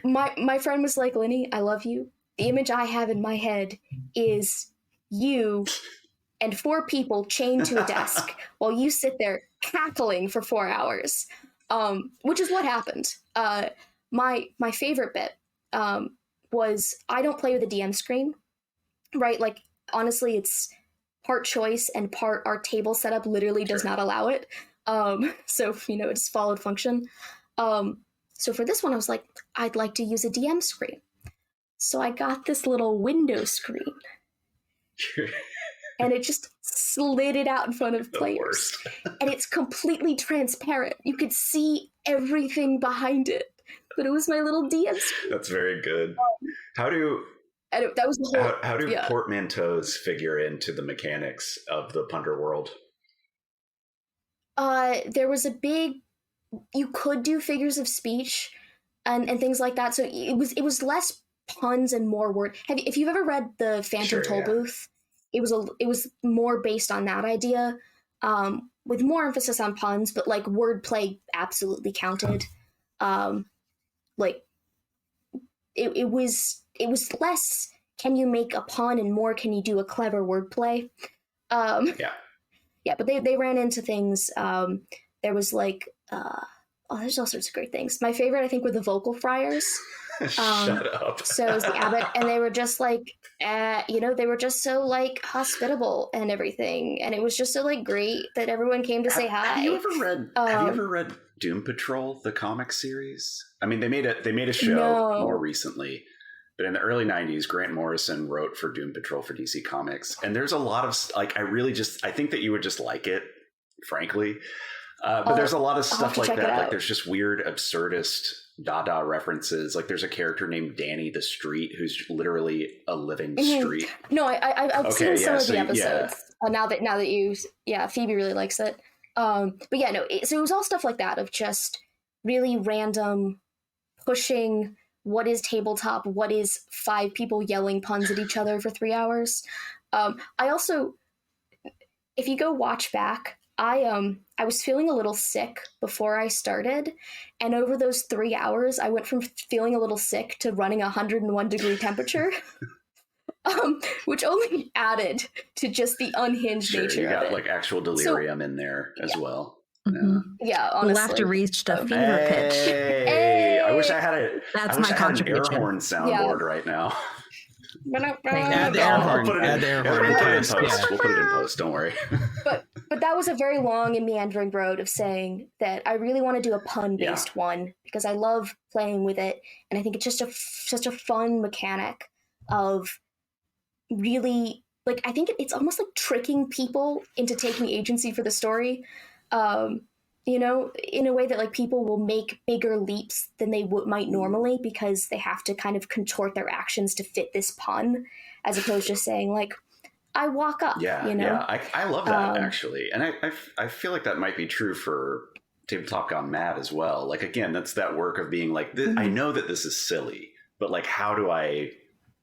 My friend was like, Linnie, I love you. The image I have in my head is you and 4 people chained to a desk while you sit there cackling for 4 hours, which is what happened. My favorite bit was I don't play with a DM screen, right? Like, honestly, it's part choice and part our table setup literally does not allow it. So, you know, it just followed function. So for this one, I was like, I'd like to use a DM screen. So I got this little window screen. And it just slid it out in front of players. And it's completely transparent. You could see everything behind it. But it was my little DM screen. That's very good. That was the whole, how do portmanteaus figure into the mechanics of the Punder world? There was a big, you could do figures of speech and things like that. So it was less puns and more word. If you've ever read the Phantom Tollbooth, it was more based on that idea, with more emphasis on puns, but like wordplay absolutely counted. Like it was less can you make a pun and more can you do a clever wordplay. Yeah, but they ran into things. There was like there's all sorts of great things. My favorite, I think, were the vocal fryers. Shut up. So it was the abbot, and they were just like, they were just so like hospitable and everything, and it was just so like great that everyone came to say hi. Have you ever read Doom Patrol, the comic series? I mean, they made a show more recently, but in the early '90s, Grant Morrison wrote for Doom Patrol for DC Comics, and there's a lot of like I think that you would just like it, frankly. But there's a lot of stuff like that. Like there's just weird, absurdist Dada references. Like there's a character named Danny the Street who's literally a living street. No, I've seen some of the episodes. Now that you, Phoebe really likes it. But yeah, no. So it was all stuff like that of just really random pushing. What is tabletop? What is 5 people yelling puns at each other for 3 hours? I also, if you go watch back, I was feeling a little sick before I started, and over those 3 hours, I went from feeling a little sick to running 101 degree temperature, which only added to just the unhinged nature you got of it. Like actual delirium in there as well. Mm-hmm. Yeah, honestly. Laughter reached a fever pitch. Hey, I wish I had an air horn soundboard right now. Add the air horn. We'll put it in post. Don't worry. But that was a very long and meandering road of saying that I really want to do a pun-based one because I love playing with it, and I think it's just such a fun mechanic of really like I think it's almost like tricking people into taking agency for the story. In a way that like people will make bigger leaps than they might normally because they have to kind of contort their actions to fit this pun, as opposed to just saying like, I walk up. Yeah, I love that actually, and I feel like that might be true for Tabletop Gone Mad as well. Like again, that's that work of being like, I know that this is silly, but like, how do I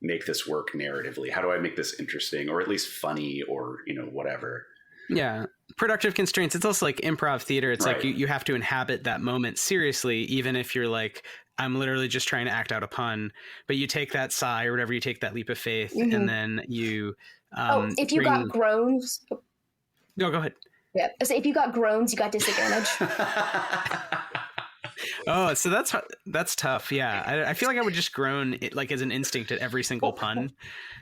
make this work narratively? How do I make this interesting, or at least funny, or whatever? Yeah. Productive constraints. It's also like improv theater. It's like you have to inhabit that moment seriously, even if you're like, I'm literally just trying to act out a pun. But you take that sigh or whatever, you take that leap of faith, and then you. If you got groans. No, go ahead. Yeah. So if you got groans, you got disadvantage. Oh, so that's tough. Yeah, I feel like I would just groan like as an instinct at every single pun.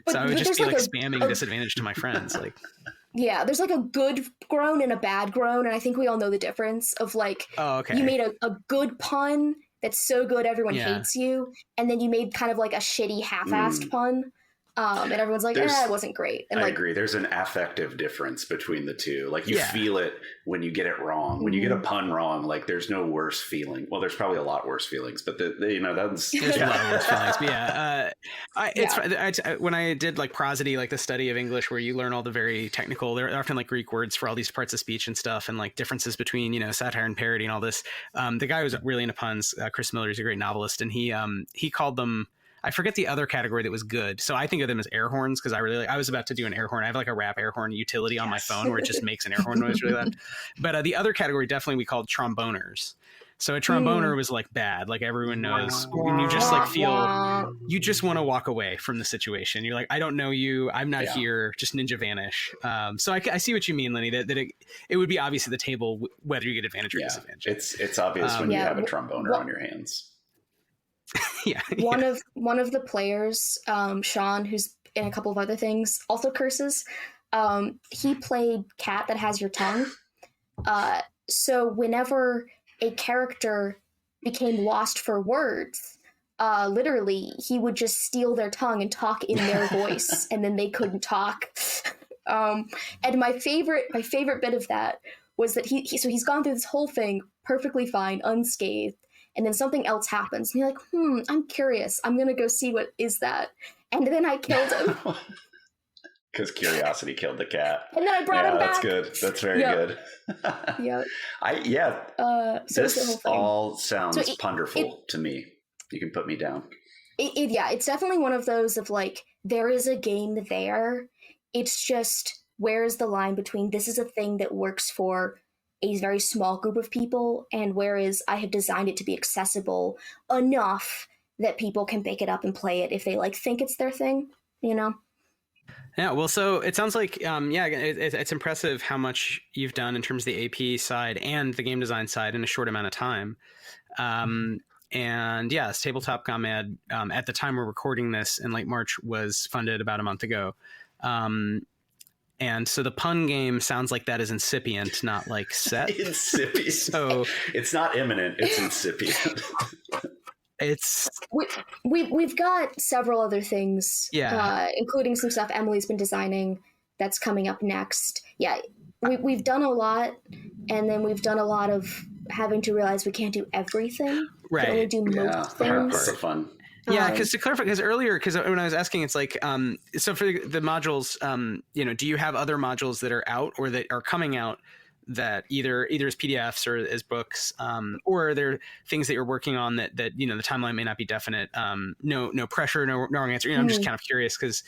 So I would just be like spamming disadvantage to my friends, like. Yeah, there's like a good groan and a bad groan, and I think we all know the difference of like, you made a good pun that's so good everyone hates you, and then you made kind of like a shitty half-assed pun, and everyone's like, it wasn't great. And I agree. There's an affective difference between the two. Like you feel it when you get it wrong. When you get a pun wrong, like there's no worse feeling. Well, there's probably a lot worse feelings, but that's there's a lot of worse feelings. But it's when I did like prosody, like the study of English, where you learn all the very technical. There are often like Greek words for all these parts of speech and stuff, and like differences between satire and parody and all this. The guy who's really into puns, Chris Miller, is a great novelist, and he called them. I forget the other category that was good. So I think of them as air horns because I was about to do an air horn. I have like a rap air horn utility on my phone where it just makes an air horn noise really loud. But the other category definitely we called tromboners. So a tromboner was like bad. Like everyone knows when you just like feel, you just want to walk away from the situation. You're like, I don't know you. I'm not here. Just ninja vanish. So I see what you mean, Linnie, that it would be obvious at the table whether you get advantage or disadvantage. It's obvious when you have a tromboner on your hands. One of the players, Sean, who's in a couple of other things, also curses. He played Cat That Has Your Tongue. So whenever a character became lost for words, literally he would just steal their tongue and talk in their voice, and then they couldn't talk. And my favorite bit of that was that he's gone through this whole thing perfectly fine, unscathed. And then something else happens. And you're like, I'm curious. I'm going to go see what is that. And then I killed him. Because curiosity killed the cat. And then I brought him back. That's good. That's very good. This all sounds punderful to me. You can put me down. It's definitely one of those of like, there is a game there. It's just, where is the line between this is a thing that works for a very small group of people, and whereas I have designed it to be accessible enough that people can pick it up and play it if they like think it's their thing, you know? Yeah, well, so it sounds like, it's impressive how much you've done in terms of the AP side and the game design side in a short amount of time. And yes, Tabletop Gomad, at the time we're recording this in late March, was funded about a month ago. And so the pun game sounds like that is incipient, not like set. Incipient. So it's not imminent, it's incipient. It's we've got several other things, including some stuff Emily's been designing that's coming up next. Yeah, we've done a lot, and then we've done a lot of having to realize we can't do everything. Right. We can only do most things. That's so fun. Yeah, because to clarify, because earlier, because when I was asking, it's like, so for the modules, do you have other modules that are out or that are coming out that either as PDFs or as books, or are there things that you're working on that the timeline may not be definite? No pressure, no wrong answer. I'm just kind of curious because,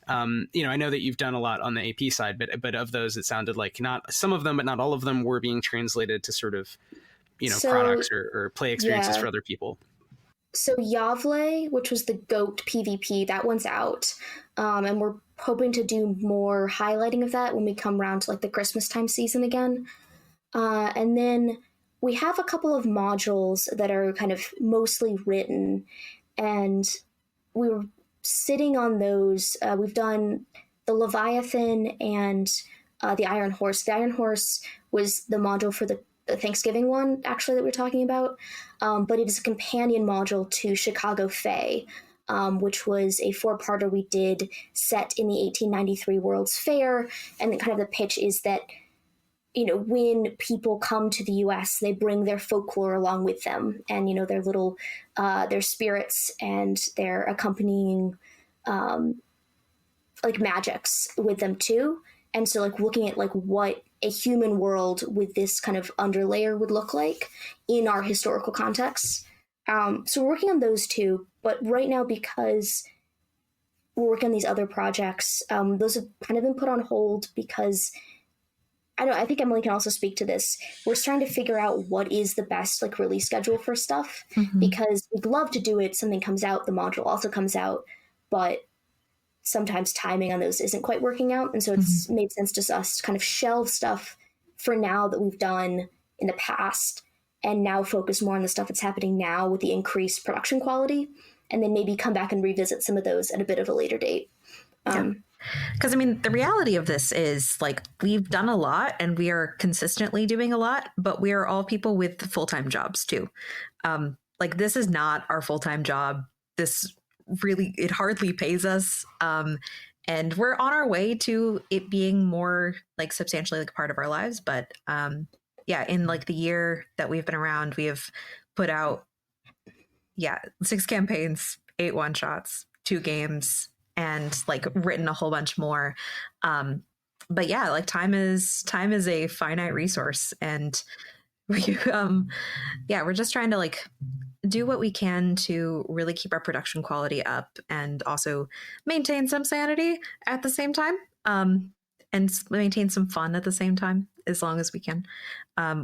I know that you've done a lot on the AP side, but of those, it sounded like not some of them, but not all of them were being translated to sort of, products or play experiences for other people. So Yavle, which was the GOAT PvP, that one's out. And we're hoping to do more highlighting of that when we come around to like the Christmas time season again. And then we have a couple of modules that are kind of mostly written, and we were sitting on those. We've done the Leviathan and the Iron Horse. The Iron Horse was the module for the Thanksgiving one, actually, that we're talking about. But it is a companion module to Chicago Fay, which was a 4-parter we did set in the 1893 World's Fair. And kind of the pitch is that, when people come to the U.S., they bring their folklore along with them and, their little, their spirits and their accompanying, magics with them too. And so looking at what a human world with this kind of underlayer would look like in our historical context. So we're working on those two, but right now, because we're working on these other projects, those have kind of been put on hold because I think Emily can also speak to this. We're starting to figure out what is the best release schedule for stuff, because we'd love to do it. Something comes out, the module also comes out, but sometimes timing on those isn't quite working out. And so it's made sense to us to kind of shelve stuff for now that we've done in the past and now focus more on the stuff that's happening now with the increased production quality, and then maybe come back and revisit some of those at a bit of a later date. Because the reality of this is we've done a lot and we are consistently doing a lot, but we are all people with full-time jobs too. This is not our full-time job. It hardly pays us. And we're on our way to it being more substantially part of our lives. But in the year that we've been around, we have put out 6 campaigns, 8 one-shots, 2 games, and written a whole bunch more. But time is a finite resource, and we're just trying to do what we can to really keep our production quality up and also maintain some sanity at the same time, and maintain some fun at the same time as long as we can.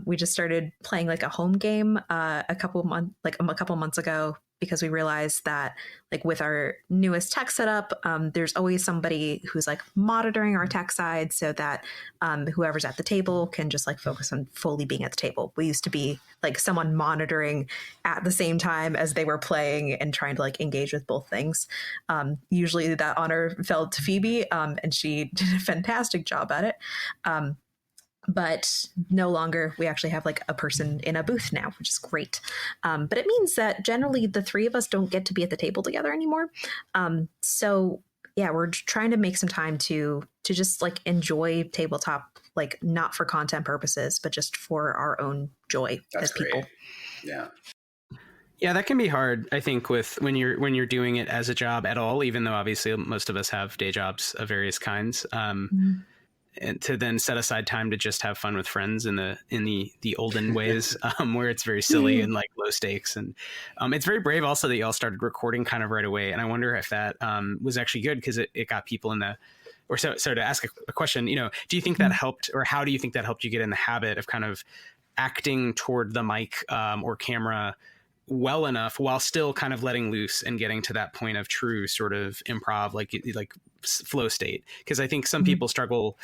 We just started playing a home game a couple months ago, because we realized that with our newest tech setup, there's always somebody who's monitoring our tech side so that whoever's at the table can just focus on fully being at the table. We used to be someone monitoring at the same time as they were playing and trying to engage with both things. Usually that honor fell to Phoebe, and she did a fantastic job at it. But no longer. We actually have a person in a booth now, which is great. But it means that generally the 3 of us don't get to be at the table together anymore. So we're trying to make some time to just enjoy tabletop, not for content purposes, but just for our own joy as people. Yeah. Yeah, that can be hard, I think, with when you're doing it as a job at all, even though obviously most of us have day jobs of various kinds. And to then set aside time to just have fun with friends in the olden ways, where it's very silly and low stakes. And it's very brave also that y'all started recording kind of right away. And I wonder if that was actually good, because it got people in the or so to ask a question, do you think that helped, or how do you think that helped you get in the habit of kind of acting toward the mic or camera well enough while still kind of letting loose and getting to that point of true sort of improv, like flow state? Because I think some people struggle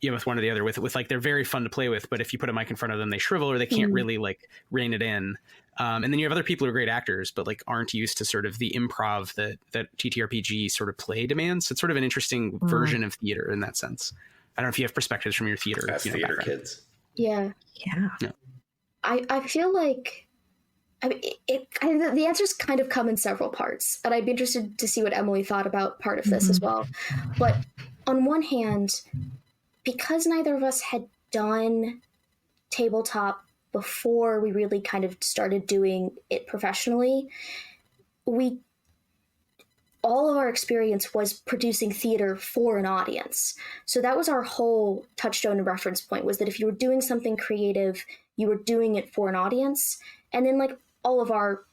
with one or the other with like, they're very fun to play with, but if you put a mic in front of them, they shrivel, or they can't really like rein it in. And then you have other people who are great actors, but like aren't used to sort of the improv that TTRPG sort of play demands. So it's sort of an interesting version of theater in that sense. I don't know if you have perspectives from your theater, theater background. Kids. Yeah. I feel like, the answers kind of come in several parts, and I'd be interested to see what Emily thought about part of this as well. But on one hand, because neither of us had done tabletop before we really kind of started doing it professionally, all of our experience was producing theater for an audience. So that was our whole touchstone and reference point, was that if you were doing something creative, you were doing it for an audience. And then like all of our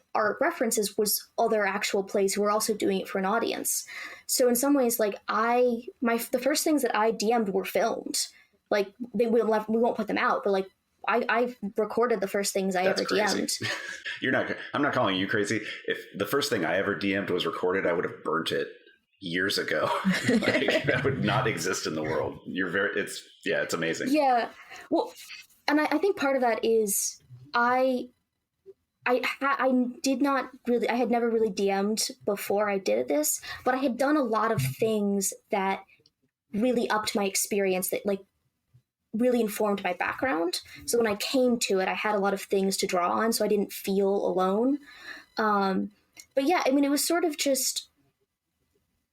references was other actual plays who were also doing it for an audience. So in some ways, like the first things that I DM'd were filmed. Like we won't put them out, but like I recorded the first things I ever DM'd. I'm not calling you crazy. If the first thing I ever DM'd was recorded, I would have burnt it years ago. Like, that would not exist in the world. It's amazing. Yeah. Well, and I think part of that is I had never really DM'd before I did this, but I had done a lot of things that really upped my experience, that like really informed my background. So when I came to it, I had a lot of things to draw on, so I didn't feel alone. But yeah, I mean, it was sort of just,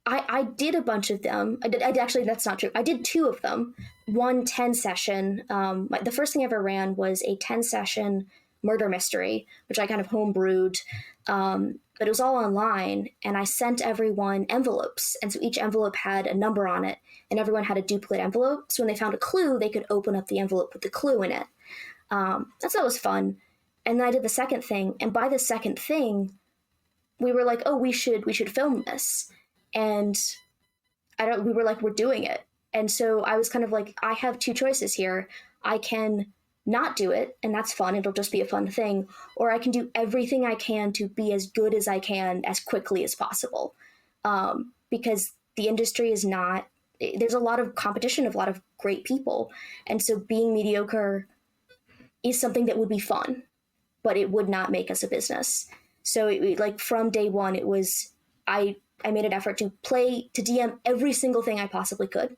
I did a bunch of them. I actually, that's not true. I did 2 of them. One 10 session. The first thing I ever ran was a 10 session murder mystery, which I kind of homebrewed. But it was all online, and I sent everyone envelopes. And so each envelope had a number on it, and everyone had a duplicate envelope. So when they found a clue, they could open up the envelope with the clue in it. That was fun. And then I did the second thing. And by the second thing, we were like, oh, we should film this. And we were like, we're doing it. And so I was kind of like, I have 2 choices here. I can not do it, and that's fun. It'll just be a fun thing. Or I can do everything I can to be as good as I can as quickly as possible. Because the industry is not, there's a lot of competition of a lot of great people. And so being mediocre is something that would be fun, but it would not make us a business. So like from day one, it was, I made an effort to DM every single thing I possibly could.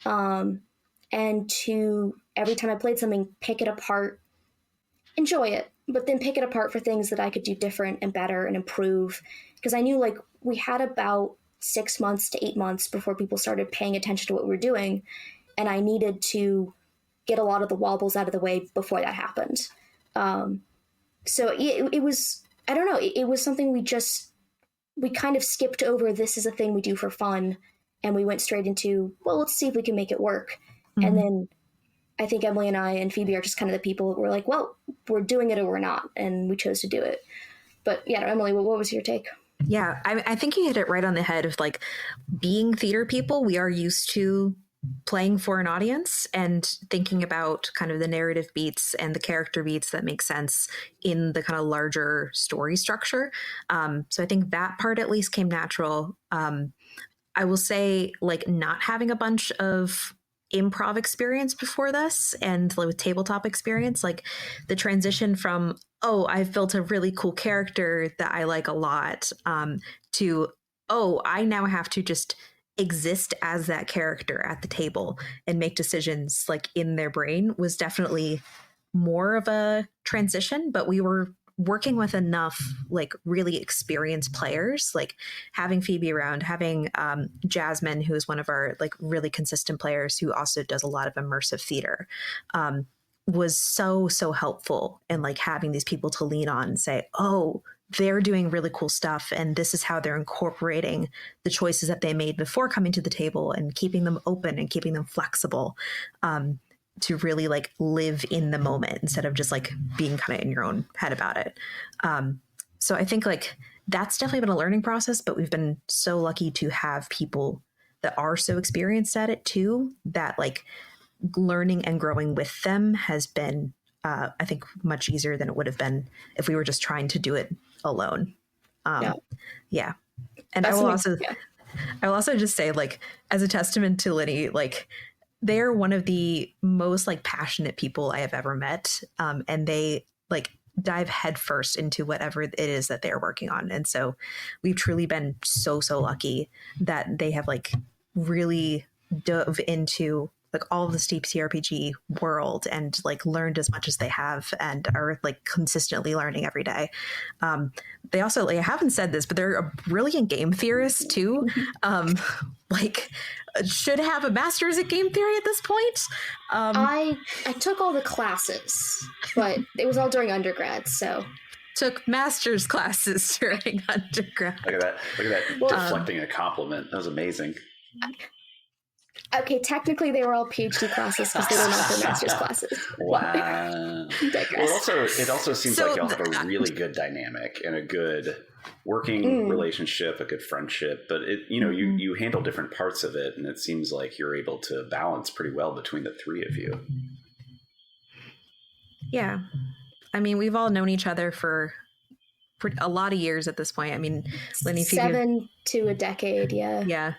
And to, every time I played something, pick it apart, enjoy it, but then pick it apart for things that I could do different and better and improve. Because I knew like we had about 6 months to 8 months before people started paying attention to what we were doing. And I needed to get a lot of the wobbles out of the way before that happened. So it was, I don't know, it was something we kind of skipped over. This is a thing we do for fun. And we went straight into, well, let's see if we can make it work. Mm-hmm. And then I think Emily and I and Phoebe are just kind of the people who were like, well, we're doing it or we're not. And we chose to do it. But yeah, Emily, what was your take? Yeah, I think you hit it right on the head of like being theater people. We are used to playing for an audience and thinking about kind of the narrative beats and the character beats that make sense in the kind of larger story structure. So I think that part at least came natural. I will say like not having a bunch of improv experience before this and with tabletop experience, like the transition from, oh, I've built a really cool character that I like a lot, to, oh, I now have to just exist as that character at the table and make decisions like in their brain was definitely more of a transition, but we were working with enough like really experienced players, like having Phoebe around, having Jasmine, who is one of our like really consistent players who also does a lot of immersive theater, was so helpful. And like having these people to lean on and say, oh, they're doing really cool stuff, and this is how they're incorporating the choices that they made before coming to the table and keeping them open and keeping them flexible, to really like live in the moment instead of just like being kind of in your own head about it. So I think like that's definitely been a learning process, but we've been so lucky to have people that are so experienced at it too, that like learning and growing with them has been, I think, much easier than it would have been if we were just trying to do it alone. Yeah. And I will also just say, like, as a testament to Linnie, like, they're one of the most like passionate people I have ever met. And they like dive headfirst into whatever it is that they're working on. And so we've truly been so lucky that they have like really dove into like all of the Steep CRPG world and like learned as much as they have and are like consistently learning every day. They also, like, I haven't said this, but they're a brilliant game theorist too. Like should have a master's at game theory at this point. I took all the classes, but it was all during undergrad, so took master's classes during undergrad. Look at that. Deflecting a compliment. That was amazing. Okay, technically they were all PhD classes because they were not their master's classes. Wow. Well, it also seems like y'all have a really good dynamic and a good working relationship, a good friendship. But you handle different parts of it, and it seems like you're able to balance pretty well between the three of you. Yeah, I mean, we've all known each other for a lot of years at this point. I mean, Linnie, 7 to a decade. Yeah.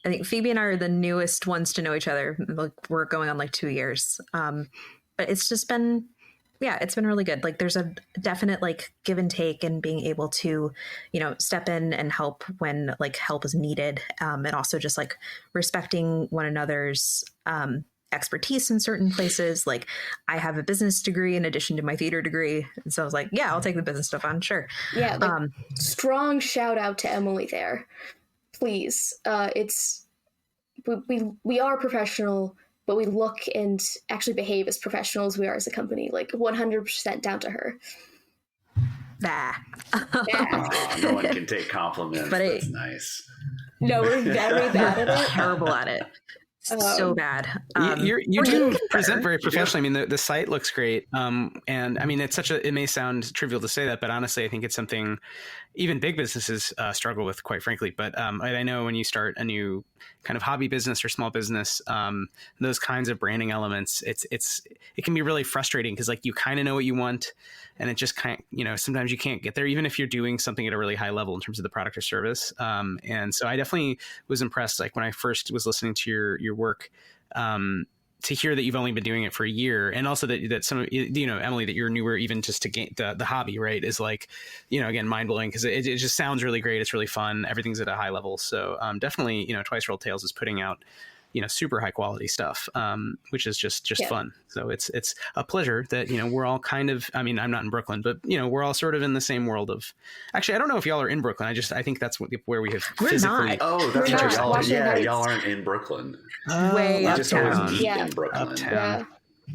I think Phoebe and I are the newest ones to know each other. Like, we're going on like 2 years. But it's just been, it's been really good. Like there's a definite like give and take and being able to, step in and help when like help is needed. And also just like respecting one another's expertise in certain places. Like I have a business degree in addition to my theater degree. And so I was like, yeah, I'll take the business stuff on. Sure. Yeah. Like, strong shout out to Emily there. Please. We are professional, but we look and actually behave as professionals we are as a company, like 100% down to her. No one can take compliments. But that's nice. No, we're very bad at it. Terrible at it. So bad. You do present very professionally. I mean, the site looks great. And I mean, it may sound trivial to say that, but honestly, I think it's something even big businesses struggle with, quite frankly. But I know when you start a new kind of hobby business or small business, those kinds of branding elements, it can be really frustrating because like you kind of know what you want, and it just kind of, sometimes you can't get there, even if you're doing something at a really high level in terms of the product or service. And so I definitely was impressed, like when I first was listening to your work, to hear that you've only been doing it for a year, and also that some of Emily, that you're newer even just to gain the hobby, right, is like, again, mind blowing because it just sounds really great. It's really fun. Everything's at a high level. So definitely, Twice Rolled Tales is putting out super high quality stuff, which is just fun. So it's a pleasure that, we're all kind of, I mean, I'm not in Brooklyn, but we're all sort of in the same world of, actually, I don't know if y'all are in Brooklyn. I think that's where we have physically. Not. Oh, that's right. Y'all aren't in Brooklyn. Way uptown. Just always meet in Brooklyn. Uptown. Yeah.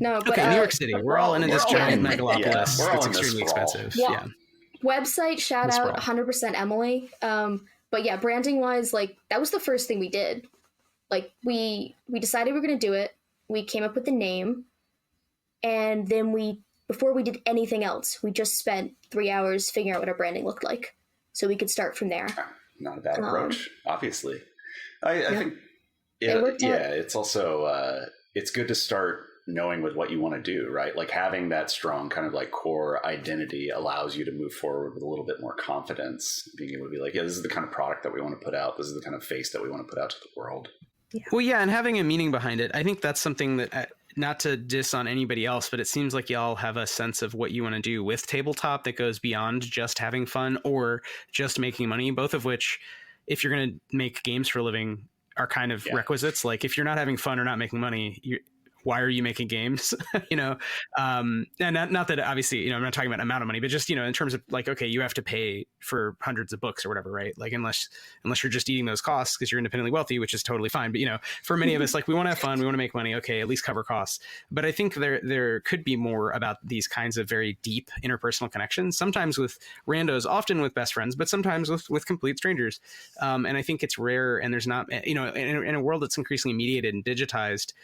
No, but New York City. We're all in this giant megalopolis. We're all It's in this extremely sprawl. expensive. Yeah. Website shout out 100% Emily. But yeah, branding wise, like that was the first thing we did. Like we decided we were going to do it. We came up with the name, and then before we did anything else, we just spent 3 hours figuring out what our branding looked like, so we could start from there. Not a bad approach, obviously. I think it's also it's good to start knowing with what you want to do, right? Like having that strong kind of like core identity allows you to move forward with a little bit more confidence, being able to be like, yeah, this is the kind of product that we want to put out. This is the kind of face that we want to put out to the world. Yeah. Well, yeah, and having a meaning behind it. I think that's something that, not to diss on anybody else, but it seems like y'all have a sense of what you want to do with tabletop that goes beyond just having fun or just making money, both of which, if you're going to make games for a living, are kind of requisites. Like if you're not having fun or not making money, why are you making games? And not that obviously, I'm not talking about amount of money, but just, in terms of like, okay, you have to pay for hundreds of books or whatever, right? Like unless you're just eating those costs because you're independently wealthy, which is totally fine. But, for many of us, like we want to have fun, we want to make money. Okay, at least cover costs. But I think there could be more about these kinds of very deep interpersonal connections, sometimes with randos, often with best friends, but sometimes with complete strangers. And I think it's rare, and there's not, in a world that's increasingly mediated and digitized,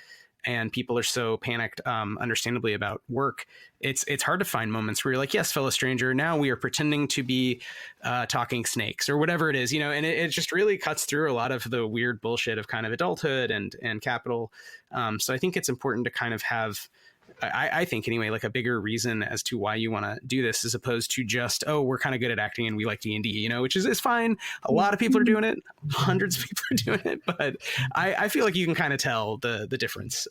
and people are so panicked, understandably, about work, it's hard to find moments where you're like, yes, fellow stranger, now we are pretending to be talking snakes or whatever it is, and it just really cuts through a lot of the weird bullshit of kind of adulthood and capital. So I think it's important to kind of have, I think anyway, like a bigger reason as to why you want to do this, as opposed to just, oh, we're kind of good at acting and we like D&D, which is fine. A lot of people are doing it. Hundreds of people are doing it. But I feel like you can kind of tell the difference.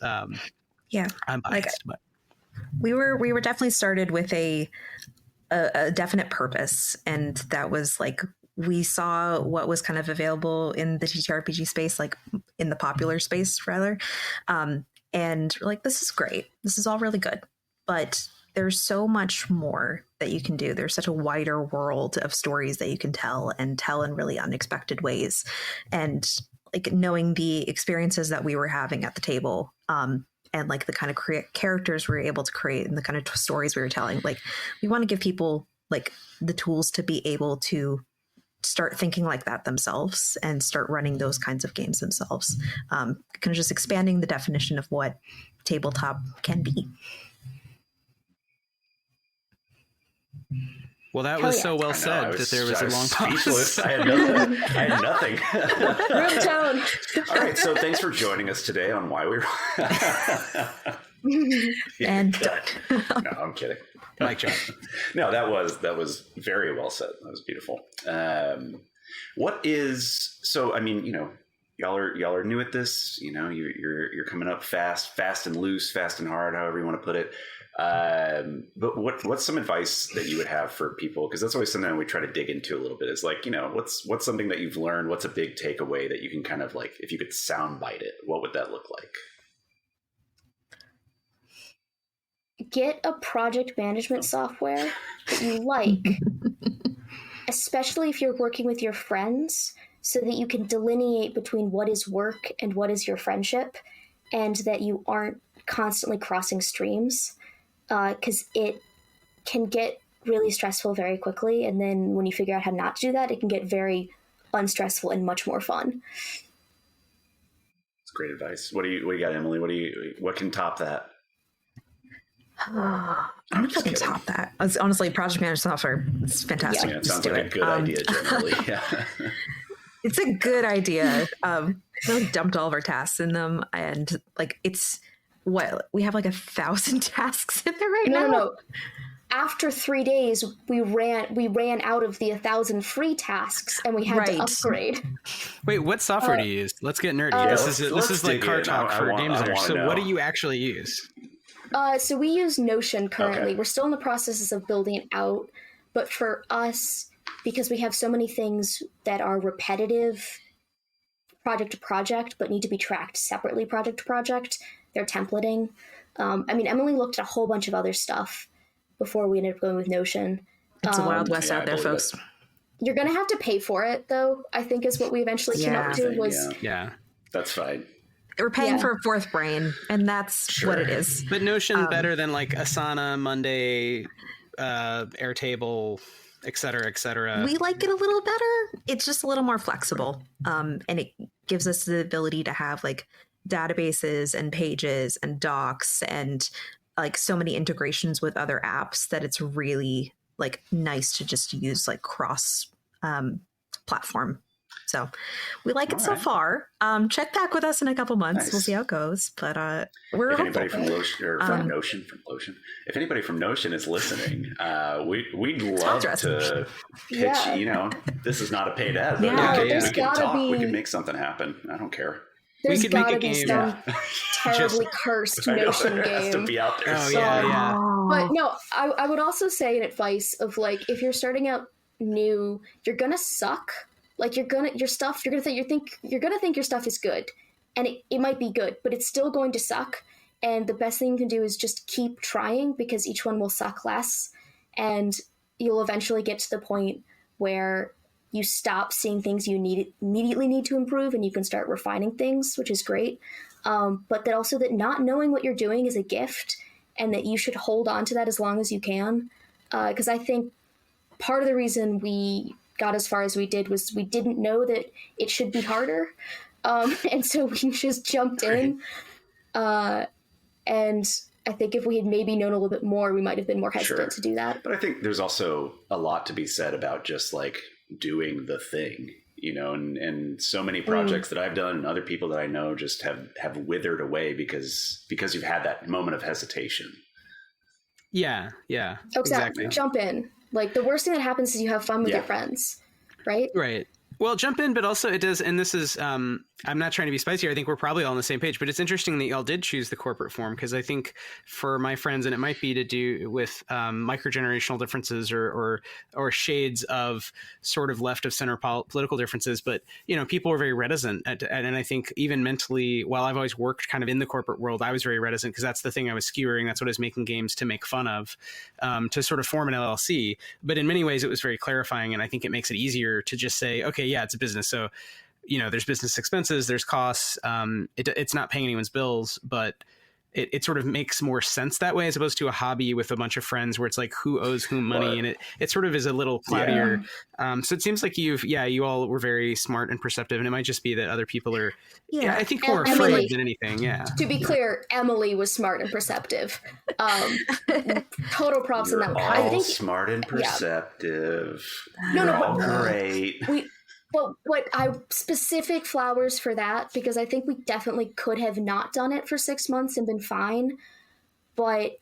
Yeah. I'm biased, but we were definitely started with a definite purpose. And that was like, we saw what was kind of available in the TTRPG space, like in the popular space rather. And we're like, this is great. This is all really good. But there's so much more that you can do. There's such a wider world of stories that you can tell, and tell in really unexpected ways. And like knowing the experiences that we were having at the table, and like the kind of characters we were able to create and the kind of stories we were telling, like we want to give people like the tools to be able to start thinking like that themselves and start running those kinds of games themselves. Kind of just expanding the definition of what tabletop can be. Well, that was so well said that there was a long pause. I had nothing. Room tone. All right, so thanks for joining us today on Why We And done. No, I'm kidding. Mike John. No, that was very well said. That was beautiful. I mean, y'all are new at this. You're coming up fast and loose, fast and hard, however you want to put it. But what's some advice that you would have for people? Because that's always something that we try to dig into a little bit. Is like, what's something that you've learned? What's a big takeaway that you can kind of like, if you could soundbite it, what would that look like? Get a project management software that you like, especially if you're working with your friends, so that you can delineate between what is work and what is your friendship, and that you aren't constantly crossing streams, because it can get really stressful very quickly. And then when you figure out how not to do that, it can get very unstressful and much more fun. That's great advice. What do you got, Emily? What can top that? I'm not going to top that. It's honestly, project management software. It's fantastic. Yeah, it sounds like a good idea generally. Yeah. It's a good idea. We dumped all of our tasks in them, and like it's what we have like 1,000 tasks in there right now. No. After 3 days, we ran out of the 1,000 free tasks, and we had to upgrade. Wait, what software do you use? Let's get nerdy. This is like car talk for game designers. So what do you actually use? So we use Notion currently. Okay. We're still in the processes of building it out. But for us, because we have so many things that are repetitive project to project, but need to be tracked separately project to project, they're templating. Emily looked at a whole bunch of other stuff before we ended up going with Notion. It's a Wild West out there, folks. You're going to have to pay for it, though, I think is what we eventually came up to. Yeah. That's fine. We're paying for a fourth brain, and that's what it is. But Notion better than like Asana, Monday, Airtable, et cetera, et cetera. We like it a little better. It's just a little more flexible. And it gives us the ability to have like databases and pages and docs and like so many integrations with other apps that it's really like nice to just use like cross platform. So we like it so far. Check back with us in a couple months. Nice. We'll see how it goes. But we're if anybody from Notion, if anybody from Notion is listening, we'd love to pitch. Yeah. This is not a paid ad, but we can talk. We can make something happen. I don't care. There's got to be some terribly cursed Notion game. Has to be out there. Oh, yeah. But no, I would also say an advice of like, if you're starting out new, you're gonna suck. Like you're gonna think your stuff is good, and it might be good, but it's still going to suck. And the best thing you can do is just keep trying, because each one will suck less, and you'll eventually get to the point where you stop seeing things you immediately need to improve, and you can start refining things, which is great. But that also that not knowing what you're doing is a gift, and that you should hold on to that as long as you can. Because I think part of the reason we got as far as we did was we didn't know that it should be harder. And so we just jumped in. And I think if we had maybe known a little bit more, we might have been more hesitant to do that. But I think there's also a lot to be said about just like doing the thing, and so many projects that I've done and other people that I know just have withered away because you've had that moment of hesitation. Yeah. Exactly. Jump in. Like, the worst thing that happens is you have fun with your friends, right? Right. Well, jump in, but also it does, and this is, I'm not trying to be spicy. I think we're probably all on the same page, but it's interesting that y'all did choose the corporate form, because I think for my friends, and it might be to do with microgenerational differences or shades of sort of left of center political differences, but people were very reticent, and I think even mentally, while I've always worked kind of in the corporate world, I was very reticent because that's the thing I was skewering. That's what I was making games to make fun of, to sort of form an LLC. But in many ways, it was very clarifying, and I think it makes it easier to just say, okay, yeah, it's a business. So, there's business expenses, there's costs. It's not paying anyone's bills, but it sort of makes more sense that way, as opposed to a hobby with a bunch of friends where it's like who owes whom money, and it sort of is a little cloudier. So it seems like you all were very smart and perceptive, and it might just be that other people are, I think, more afraid than anything. Yeah. To be clear, Emily was smart and perceptive. Total props in that one. I think smart and perceptive. No, great. Well, what I specific flowers for that, because I think we definitely could have not done it for 6 months and been fine. But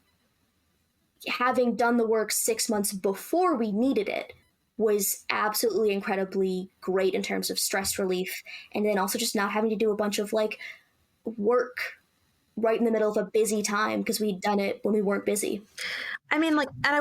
having done the work 6 months before we needed it was absolutely incredibly great in terms of stress relief. And then also just not having to do a bunch of like work right in the middle of a busy time, because we'd done it when we weren't busy. I mean, like, and I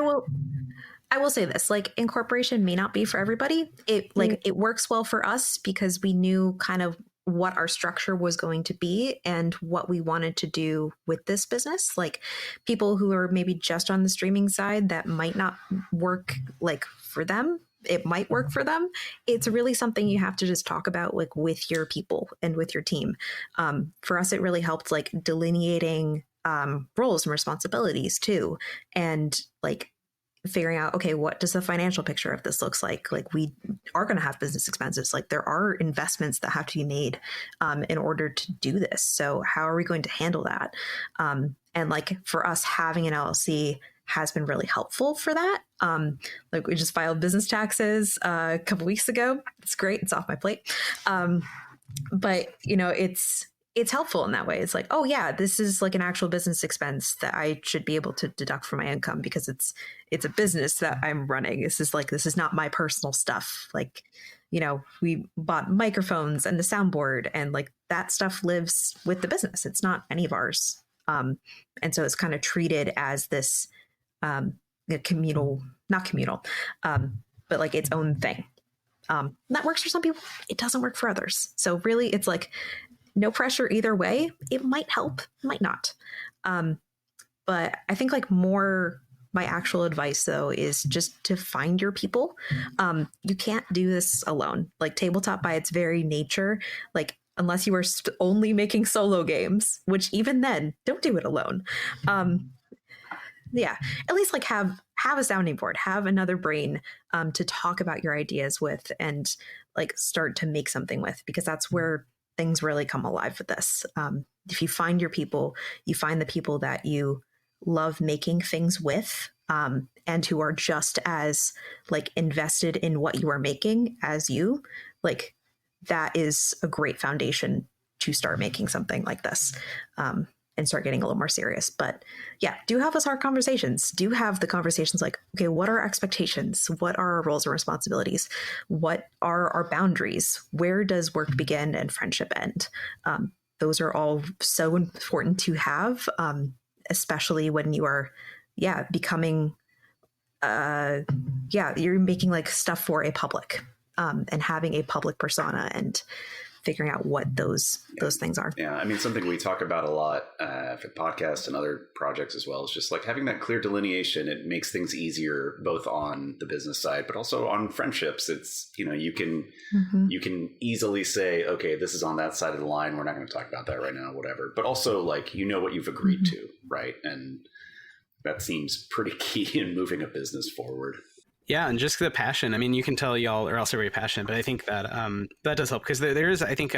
will say this, like, incorporation may not be for everybody. It works well for us because we knew kind of what our structure was going to be and what we wanted to do with this business. Like, people who are maybe just on the streaming side, that might not work like for them. It might work for them. It's really something you have to just talk about, like, with your people and with your team. For us, it really helped, like, delineating roles and responsibilities too, and like figuring out, okay, what does the financial picture of this looks like? Like, we are going to have business expenses. Like, there are investments that have to be made in order to do this. So how are we going to handle that? And like, for us, having an LLC has been really helpful for that. Like, we just filed business taxes a couple weeks ago. It's great. It's off my plate. But it's helpful in that way. It's like, oh yeah, this is like an actual business expense that I should be able to deduct from my income because it's a business that I'm running. This is not my personal stuff. Like, we bought microphones and the soundboard, and like that stuff lives with the business. It's not any of ours. And so it's kind of treated as this not communal, but like its own thing. That works for some people. It doesn't work for others. So really, it's like, no pressure either way. It might help, might not. But I think like more my actual advice though is just to find your people. You can't do this alone. Like, tabletop by its very nature, like, unless you are only making solo games, which even then, don't do it alone. Yeah, at least like have a sounding board, have another brain to talk about your ideas with and like start to make something with, because that's where things really come alive with this. If you find your people, you find the people that you love making things with, and who are just as like invested in what you are making as you, like, that is a great foundation to start making something like this, and start getting a little more serious. But yeah, do have those hard conversations. Do have the conversations like, okay, what are our expectations? What are our roles and responsibilities? What are our boundaries? Where does work begin and friendship end? Those are all so important to have, especially when you are, becoming, you're making like stuff for a public, and having a public persona and figuring out what those things are. Yeah, I mean, something we talk about a lot for the podcast and other projects as well is just like having that clear delineation. It makes things easier both on the business side, but also on friendships. It's, you can easily say, okay, this is on that side of the line. We're not going to talk about that right now, whatever. But also, like, what you've agreed to, right? And that seems pretty key in moving a business forward. Yeah, and just the passion. I mean, you can tell y'all are also very passionate, but I think that that does help because there is, I think,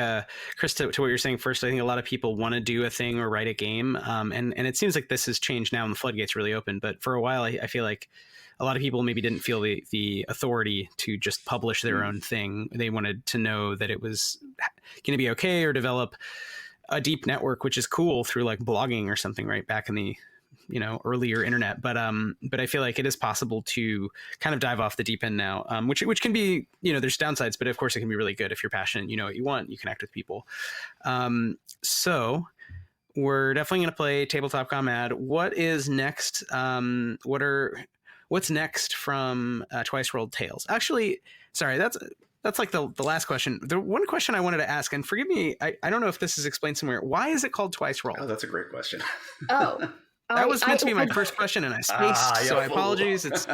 Chris, to what you're saying first, I think a lot of people want to do a thing or write a game, and it seems like this has changed now, and the floodgates really open. But for a while, I feel like a lot of people maybe didn't feel the authority to just publish their own thing. They wanted to know that it was going to be okay, or develop a deep network, which is cool through like blogging or something, right back in the earlier internet, but I feel like it is possible to kind of dive off the deep end now, which can be, there's downsides, but of course it can be really good if you're passionate, you know what you want, you connect with people. So we're definitely going to play Tabletop Gone Mad. What is next? What's next from Twice Rolled Tales? Actually, sorry, that's like the last question. The one question I wanted to ask, and forgive me, I don't know if this is explained somewhere. Why is it called Twice Rolled? Oh, that's a great question. Oh. That was meant to be my first question, and I spaced, so I apologize. It's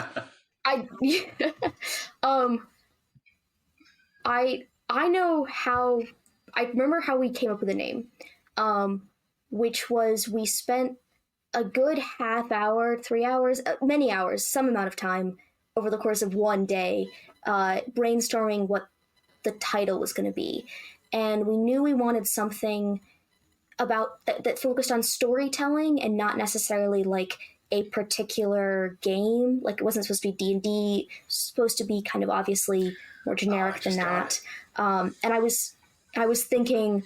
I know how. I remember how we came up with the name, which was we spent a good half hour, 3 hours, many hours, some amount of time over the course of one day, brainstorming what the title was going to be, and we knew we wanted something about that focused on storytelling and not necessarily like a particular game. Like it wasn't supposed to be D&D, supposed to be kind of obviously more generic than that. And I was thinking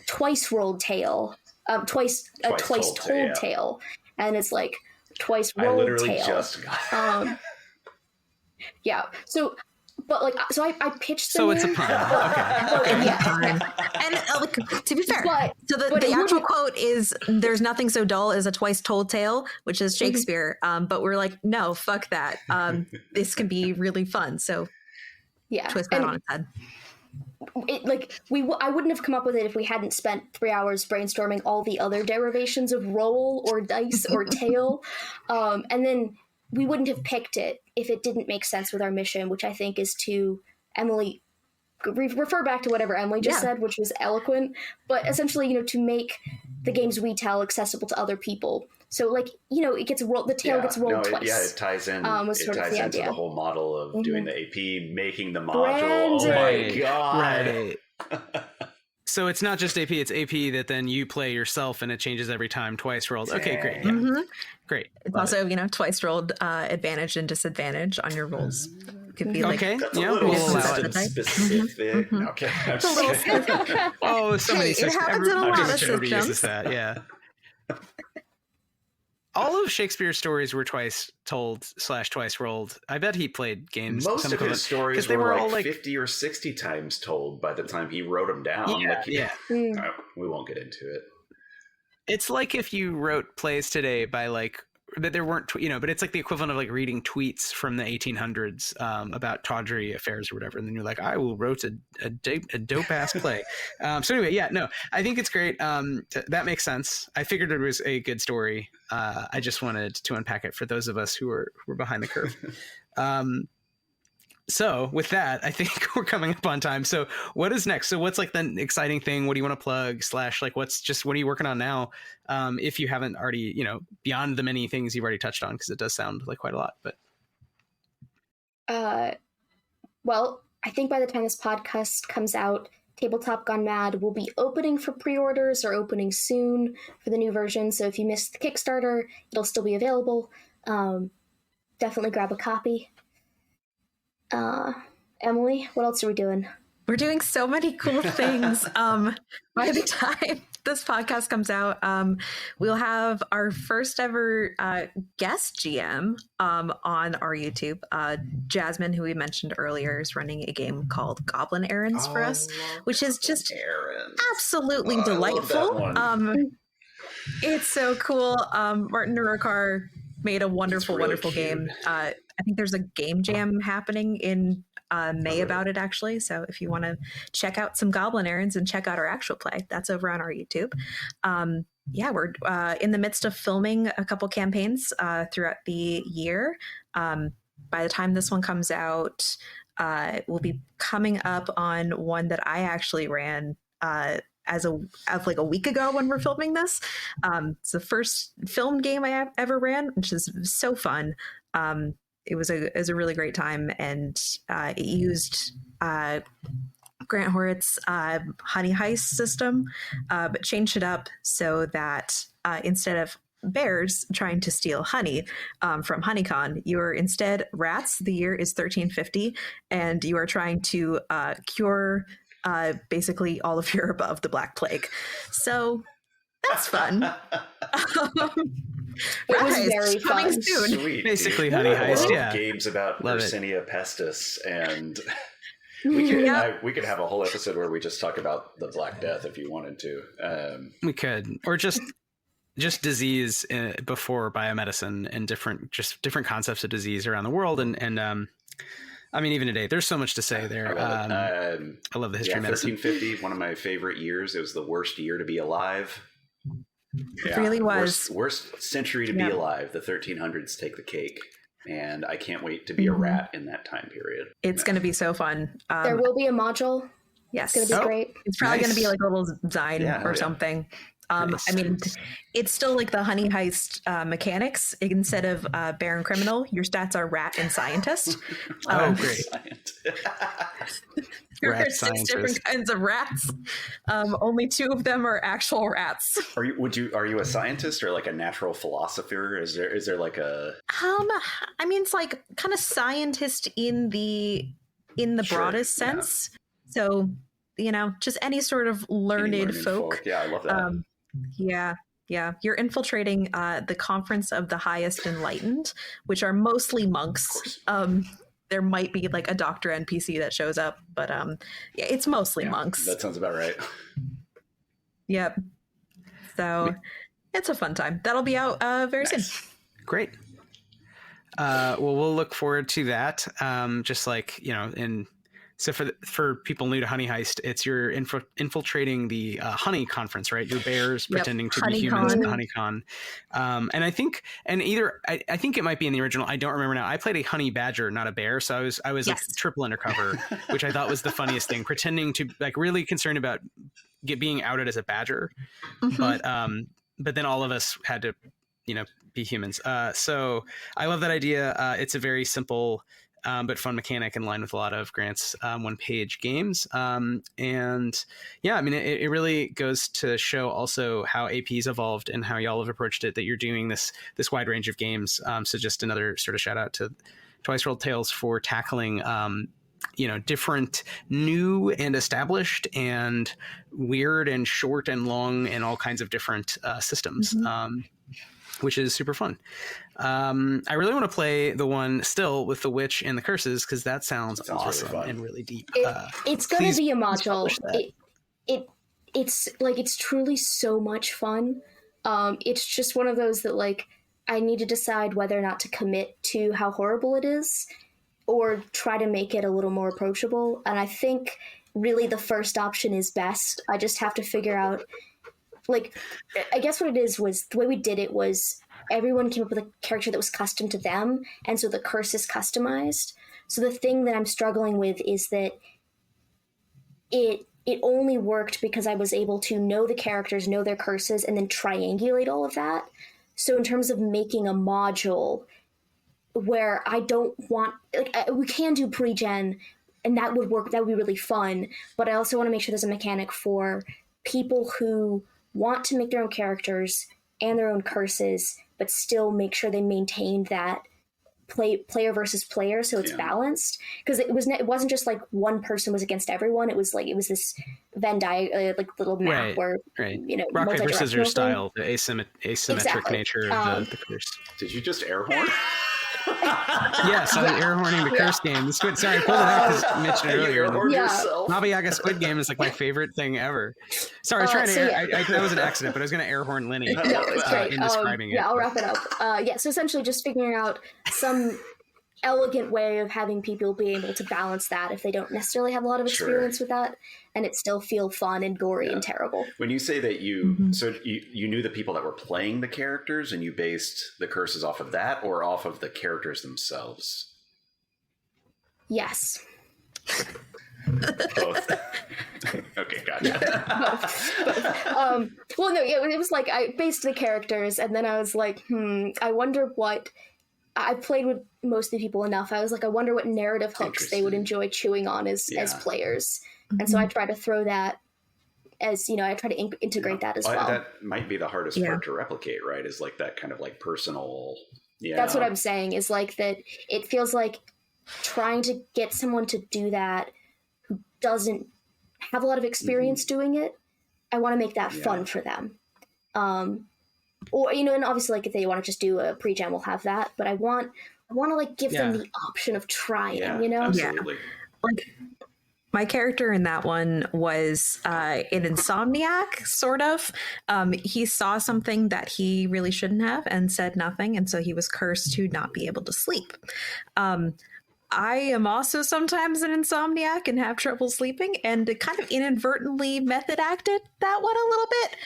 Twice Rolled Tale, twice told tale, and it's like Twice Rolled Tale. I literally just got yeah. So. But I pitched. So it's a pun. Okay. Yeah. And to be fair, the actual quote is, "There's nothing so dull as a twice told tale," which is Shakespeare. But we're like, no, fuck that. This can be really fun. So yeah, twist that on its head. I wouldn't have come up with it if we hadn't spent 3 hours brainstorming all the other derivations of roll or dice or tale, and then we wouldn't have picked it if it didn't make sense with our mission, which I think is to Emily, refer back to whatever Emily just said, which was eloquent, but essentially, to make the games we tell accessible to other people. So it gets the tale gets rolled twice. It ties in. It ties into the whole model of doing the AP, making the module. Branding. Oh my god! Right. So it's not just AP; it's AP that then you play yourself, and it changes every time. Twice rolled. Okay, great. Yeah. Mm-hmm. Great. It's also, twice rolled advantage and disadvantage on your rolls. Could be okay. That's a little specific. Mm-hmm. Okay. Oh, so many systems. It happens in a lot of systems. That, yeah. All of Shakespeare's stories were twice told / twice rolled. I bet he played games. Most of his stories were like 50 or 60 times told by the time he wrote them down. We won't get into it. It's like if you wrote plays today by that there weren't, but it's like the equivalent of like reading tweets from the 1800s about tawdry affairs or whatever. And then you're like, I will wrote a dope ass play. So anyway, I think it's great. That makes sense. I figured it was a good story. I just wanted to unpack it for those of us who are behind the curve. So with that, I think we're coming up on time. So what is next? So what's like the exciting thing? What do you want to plug / what are you working on now? If you haven't already, beyond the many things you've already touched on, because it does sound like quite a lot, but. Well, I think by the time this podcast comes out, Tabletop Gone Mad will be opening for pre-orders or opening soon for the new version. So if you missed the Kickstarter, it'll still be available. Definitely grab a copy. Emily, what else are we doing? We're doing so many cool things. By the time this podcast comes out, we'll have our first ever guest GM on our YouTube. Jasmine, who we mentioned earlier, is running a game called Goblin Errands for us, which is just absolutely delightful. It's so cool. Martin Nurukar made a wonderful game. I think there's a game jam happening in May about it, actually. So if you want to check out some Goblin Errands and check out our actual play, that's over on our YouTube. We're in the midst of filming a couple campaigns throughout the year. By the time this one comes out, we'll be coming up on one that I actually ran as a week ago when we're filming this. It's the first film game I ever ran, which is so fun. it was a really great time, and it used Grant Horwitz's Honey Heist system, but changed it up so that instead of bears trying to steal honey from HoneyCon, you are instead rats. The year is 1350, and you are trying to cure basically all of Europe of the Black Plague. So that's fun. It was very fun. Soon. Sweet, basically dude. Honey Heist. Yeah, games about Love Yersinia pestis, and we could have a whole episode where we just talk about the Black Death if you wanted to. we could, or just disease before biomedicine and different concepts of disease around the world, and I mean, even today, there's so much to say there. I love the history of medicine. 1350, one of my favorite years. It was the worst year to be alive. It really was. Worst century to be alive. The 1300s take the cake. And I can't wait to be a rat in that time period. It's going to be so fun. There will be a module. Yes. It's going to be great. It's probably going to be like a little Zine or something. Nice. I mean, it's still like the Honey Heist mechanics. Instead of bear and criminal, your stats are rat and scientist. Great. There are 6 different kinds of rats. Only 2 of them are actual rats. Are you a scientist or like a natural philosopher? Is there like a I mean, it's like kind of scientist in the broadest sense. Yeah. So, just any sort of learned folk. Yeah, I love that. Yeah. You're infiltrating the Conference of the Highest Enlightened, which are mostly monks. There might be like a doctor NPC that shows up, but it's mostly monks. That sounds about right. Yep. So it's a fun time. That'll be out very soon. Great. Well, we'll look forward to that. Just like, so for people new to Honey Heist, it's you're infiltrating the honey conference, right? You're bears pretending to be humans at the HoneyCon. And I think it might be in the original. I don't remember now. I played a honey badger, not a bear. So I was like triple undercover, which I thought was the funniest thing, pretending to like really concerned about being outed as a badger. Mm-hmm. But then all of us had to, be humans. So I love that idea. It's a very simple, but fun mechanic in line with a lot of Grant's one-page games. And yeah, I mean, it really goes to show also how AP's evolved and how y'all have approached it, that you're doing this wide range of games. So just another sort of shout out to Twice Rolled Tales for tackling, different new and established and weird and short and long and all kinds of different systems. Mm-hmm. Which is super fun. I really want to play the one still with the witch and the curses, because that sounds awesome really and really deep. It's going to be a module. It's truly so much fun. It's just one of those that like I need to decide whether or not to commit to how horrible it is, or try to make it a little more approachable. And I think really the first option is best. I just have to figure out. Like, I guess what it is was the way we did it was everyone came up with a character that was custom to them, and so the curse is customized. So the thing that I'm struggling with is that it only worked because I was able to know the characters, know their curses, and then triangulate all of that. So in terms of making a module where I don't want, we can do pre-gen, and that would work, that would be really fun, but I also want to make sure there's a mechanic for people who want to make their own characters and their own curses, but still make sure they maintain that player versus player, so it's balanced. Because it wasn't just like one person was against everyone. It was this Venn diagram, like little map where rock paper scissors style, the asymmetric nature of the curse. Did you just air horn? Yes, I'm air horning the curse game. The squid. Sorry, I pulled it out because mentioned it earlier. Baba Yaga Squid Game is like my favorite thing ever. Sorry, that was an accident, but I was going to air horn Linnie in describing it. Yeah, I'll wrap it up. So essentially just figuring out some elegant way of having people be able to balance that if they don't necessarily have a lot of experience with that, and it still feel fun and gory and terrible. When you say that you knew the people that were playing the characters and you based the curses off of that or off of the characters themselves? Yes. Both. Okay, gotcha. Both. It was like I based the characters, and then I was like, I wonder what I played with most of the people enough. I was like, I wonder what narrative hooks they would enjoy chewing on as players. And so I try to throw that as, I try to integrate that as well. That might be the hardest part to replicate, right? Is like that kind of like personal. Yeah. That's what I'm saying, is like that it feels like trying to get someone to do that who doesn't have a lot of experience doing it. I want to make that fun for them. Or, and obviously, like, if they want to just do a pre-jam, we'll have that. But I want to, like, give them the option of trying, Absolutely. Like, my character in that one was an insomniac, sort of. He saw something that he really shouldn't have and said nothing. And so he was cursed to not be able to sleep. I am also sometimes an insomniac and have trouble sleeping, and kind of inadvertently method acted that one a little bit.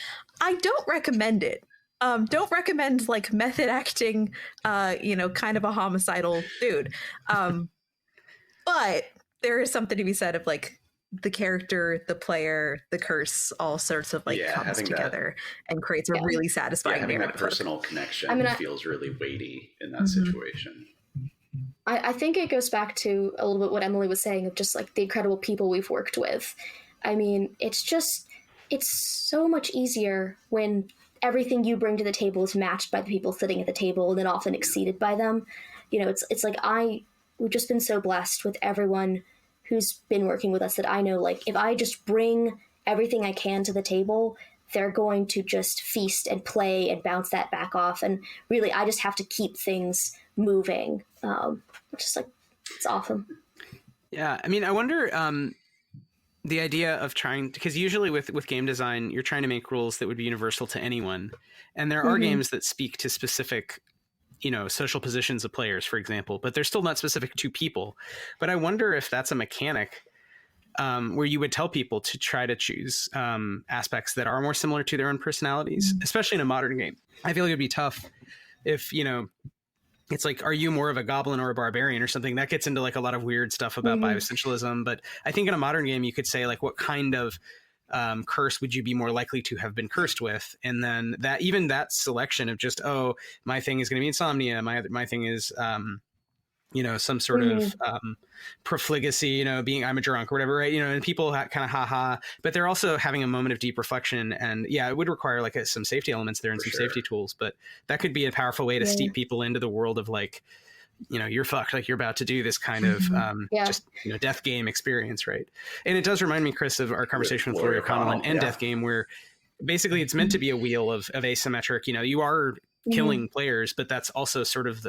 I don't recommend it. Don't recommend like method acting, kind of a homicidal dude. But there is something to be said of like the character, the player, the curse, all sorts of like comes together and creates a really satisfying having that narrative. personal connection feels really weighty in that situation. I think it goes back to a little bit what Emily was saying of just like the incredible people we've worked with. I mean, it's so much easier when everything you bring to the table is matched by the people sitting at the table and then often exceeded by them. It's like we've just been so blessed with everyone who's been working with us that I know, like, if I just bring everything I can to the table, they're going to just feast and play and bounce that back off. And really, I just have to keep things moving. Just like, it's awesome. Yeah. I mean, I wonder, the idea of trying, because usually with game design, you're trying to make rules that would be universal to anyone. And there are games that speak to specific, social positions of players, for example, but they're still not specific to people. But I wonder if that's a mechanic where you would tell people to try to choose aspects that are more similar to their own personalities, especially in a modern game. I feel like it'd be tough if, it's like, are you more of a goblin or a barbarian or something? That gets into like a lot of weird stuff about bioessentialism. But I think in a modern game, you could say like, what kind of curse would you be more likely to have been cursed with? And then that selection of just, my thing is going to be insomnia. My thing is, some sort of profligacy, being I'm a drunk or whatever, right? And people kind of ha, but they're also having a moment of deep reflection. And it would require like some safety elements there and some safety tools, but that could be a powerful way to steep people into the world of like, you're fucked, like you're about to do this kind of death game experience, right? And it does remind me, Chris, of our conversation with Lori O'Connell and Death Game, where basically it's meant to be a wheel of asymmetric, you are killing players, but that's also sort of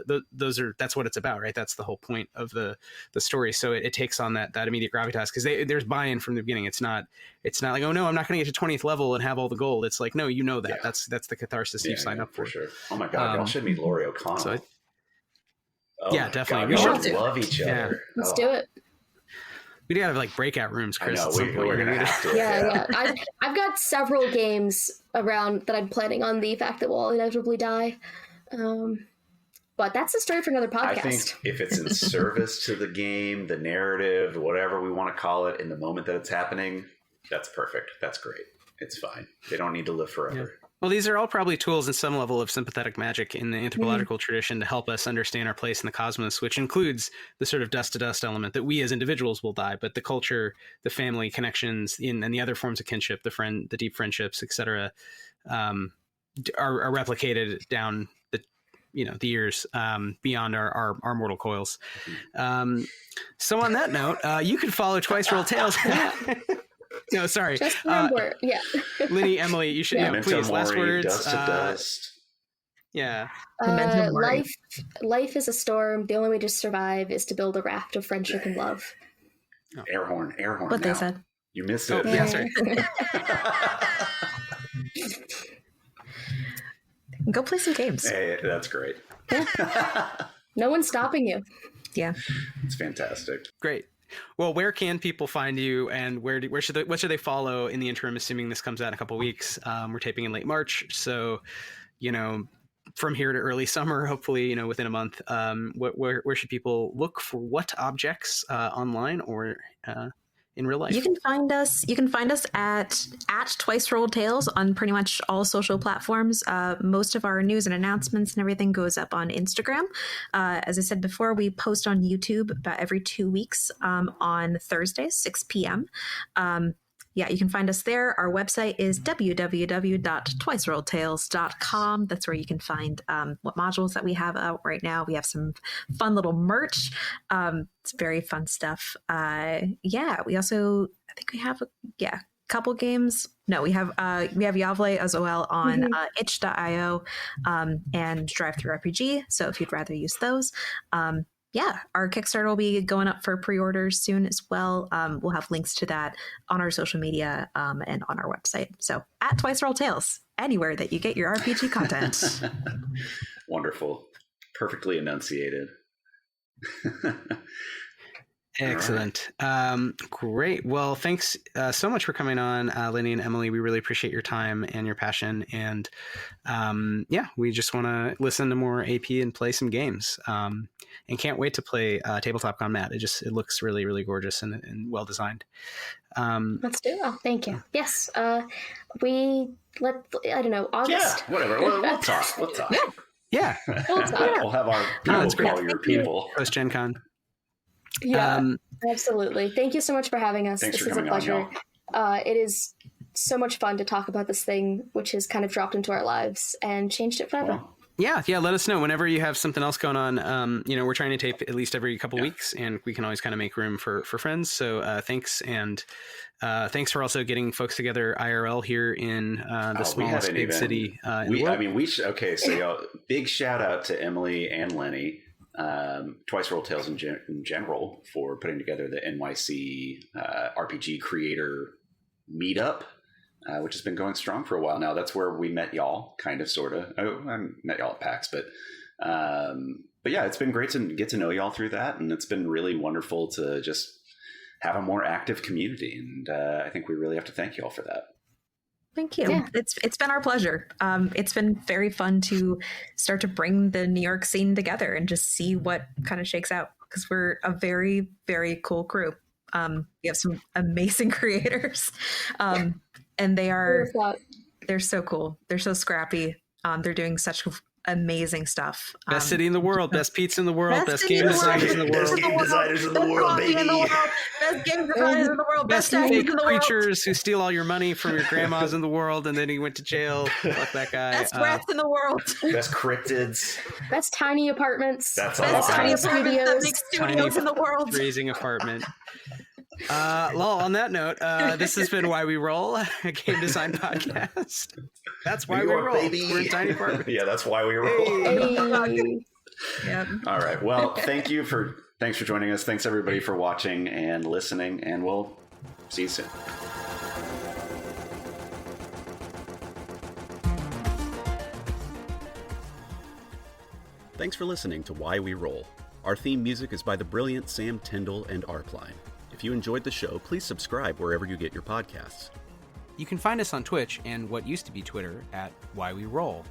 that's what it's about, right? That's the whole point of the story. So it takes on that immediate gravitas, because there's buy-in from the beginning. It's not like, oh no, I'm not going to get to 20th level and have all the gold. It's like, no, that that's the catharsis you sign up for. Sure. Oh my god, y'all should meet Lori O'Connell. Definitely. God, we should love each other. Let's do it. We gotta have like breakout rooms, Chris. I know, we're gonna have to. Yeah. I've got several games around that I'm planning on the fact that we'll all inevitably die. But that's a story for another podcast. I think if it's in service to the game, the narrative, whatever we want to call it, in the moment that it's happening, that's perfect. That's great. It's fine. They don't need to live forever. Yeah. Well, these are all probably tools in some level of sympathetic magic in the anthropological tradition to help us understand our place in the cosmos, which includes the sort of dust to dust element that we as individuals will die, but the culture, the family connections, and the other forms of kinship, the deep friendships, etc., are replicated down the years beyond our mortal coils. So on that note, you can follow Twice Roll Tales. No, sorry. Just remember, Linnie, Emily, you should please. Last words. Dust to dust. Yeah. Life is a storm. The only way to survive is to build a raft of friendship and love. Oh. Air horn. What they said. You missed it. Yeah, sorry. Go play some games. Hey, that's great. No one's stopping you. Yeah. It's fantastic. Great. Well, where can people find you, and what should they follow in the interim, assuming this comes out in a couple of weeks? We're taping in late March, so from here to early summer, hopefully within a month. Where should people look for what objects online or in real life? You can find us at Twice Rolled Tales on pretty much all social platforms. Most of our news and announcements and everything goes up on Instagram. As I said before, we post on YouTube about every 2 weeks on Thursdays, 6 p.m. Yeah, you can find us there. Our website is www.twicerolledtales.com. That's where you can find what modules that we have out right now. We have some fun little merch. It's very fun stuff. We also, I think we have a couple games. No, we have Yavle as well on itch.io and DriveThruRPG. So if you'd rather use those. Our Kickstarter will be going up for pre-orders soon as well. We'll have links to that on our social media and on our website. So at Twice Rolled Tales, anywhere that you get your RPG content. Wonderful. Perfectly enunciated. Excellent. Great. Well, thanks so much for coming on, Linnie and Emily. We really appreciate your time and your passion. And we just want to listen to more AP and play some games. And can't wait to play Tabletop Gone Mad. It looks really, really gorgeous and well designed. Let's do it. Oh, thank you. Yes. I don't know, August. Yeah, whatever. We'll talk. Yeah. We'll have our people call your people. Post Gen Con. Yeah, absolutely. Thank you so much for having us. Thanks this for is a coming pleasure. on, It is so much fun to talk about this thing, which has kind of dropped into our lives and changed it forever. Well, Yeah. Let us know whenever you have something else going on. We're trying to tape at least every couple weeks, and we can always kind of make room for friends. So thanks, and thanks for also getting folks together IRL here in the smallest big city in the world. So y'all, big shout out to Emily and Lenny. Twice Rolled Tales in general for putting together the NYC RPG creator meetup, which has been going strong for a while now. That's where we met y'all, kind of, sort of. I met y'all at PAX, but yeah, it's been great to get to know y'all through that, and it's been really wonderful to just have a more active community, and I think we really have to thank y'all for that. Thank you. Yeah. It's been our pleasure. It's been very fun to start to bring the New York scene together and just see what kind of shakes out, because we're a very, very cool crew. We have some amazing creators, and they're so cool. They're so scrappy. They're doing such amazing stuff. Best city in the world, best pizza in the world, best game designers in the world, best game designers in the world, baby. Best game designers in the world, best fake creatures who steal all your money from your grandmas in the world, and then he went to jail. Fuck that guy. Best rats in the world. Best cryptids. Best tiny apartments. That's all. Best tiny studios. Big studios in the world. Raising apartment. On that note, this has been Why We Roll, a game design podcast. That's why we roll. Baby. We're in tiny apartments. Yeah, that's why we roll. Hey. Yep. All right. Well, thanks for joining us. Thanks everybody for watching and listening, and we'll see you soon. Thanks for listening to Why We Roll. Our theme music is by the brilliant Sam Tyndall and Arpline. If you enjoyed the show, please subscribe wherever you get your podcasts. You can find us on Twitch and what used to be Twitter at Why We Roll,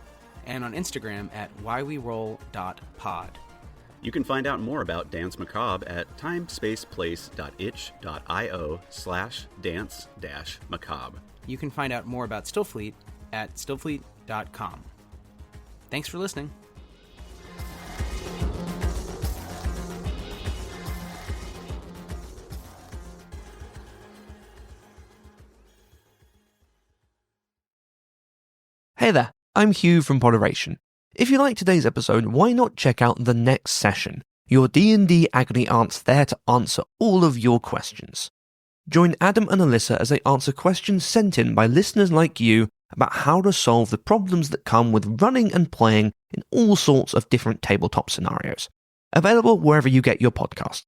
and on Instagram at whyweroll.pod. You can find out more about Dance Macabre at timespaceplace.itch.io/dance-macabre. You can find out more about Stillfleet at stillfleet.com. Thanks for listening. Hey there, I'm Hugh from Moderation. If you like today's episode, why not check out The Next Session, your D&D agony aunts there to answer all of your questions. Join Adam and Alyssa as they answer questions sent in by listeners like you about how to solve the problems that come with running and playing in all sorts of different tabletop scenarios. Available wherever you get your podcasts.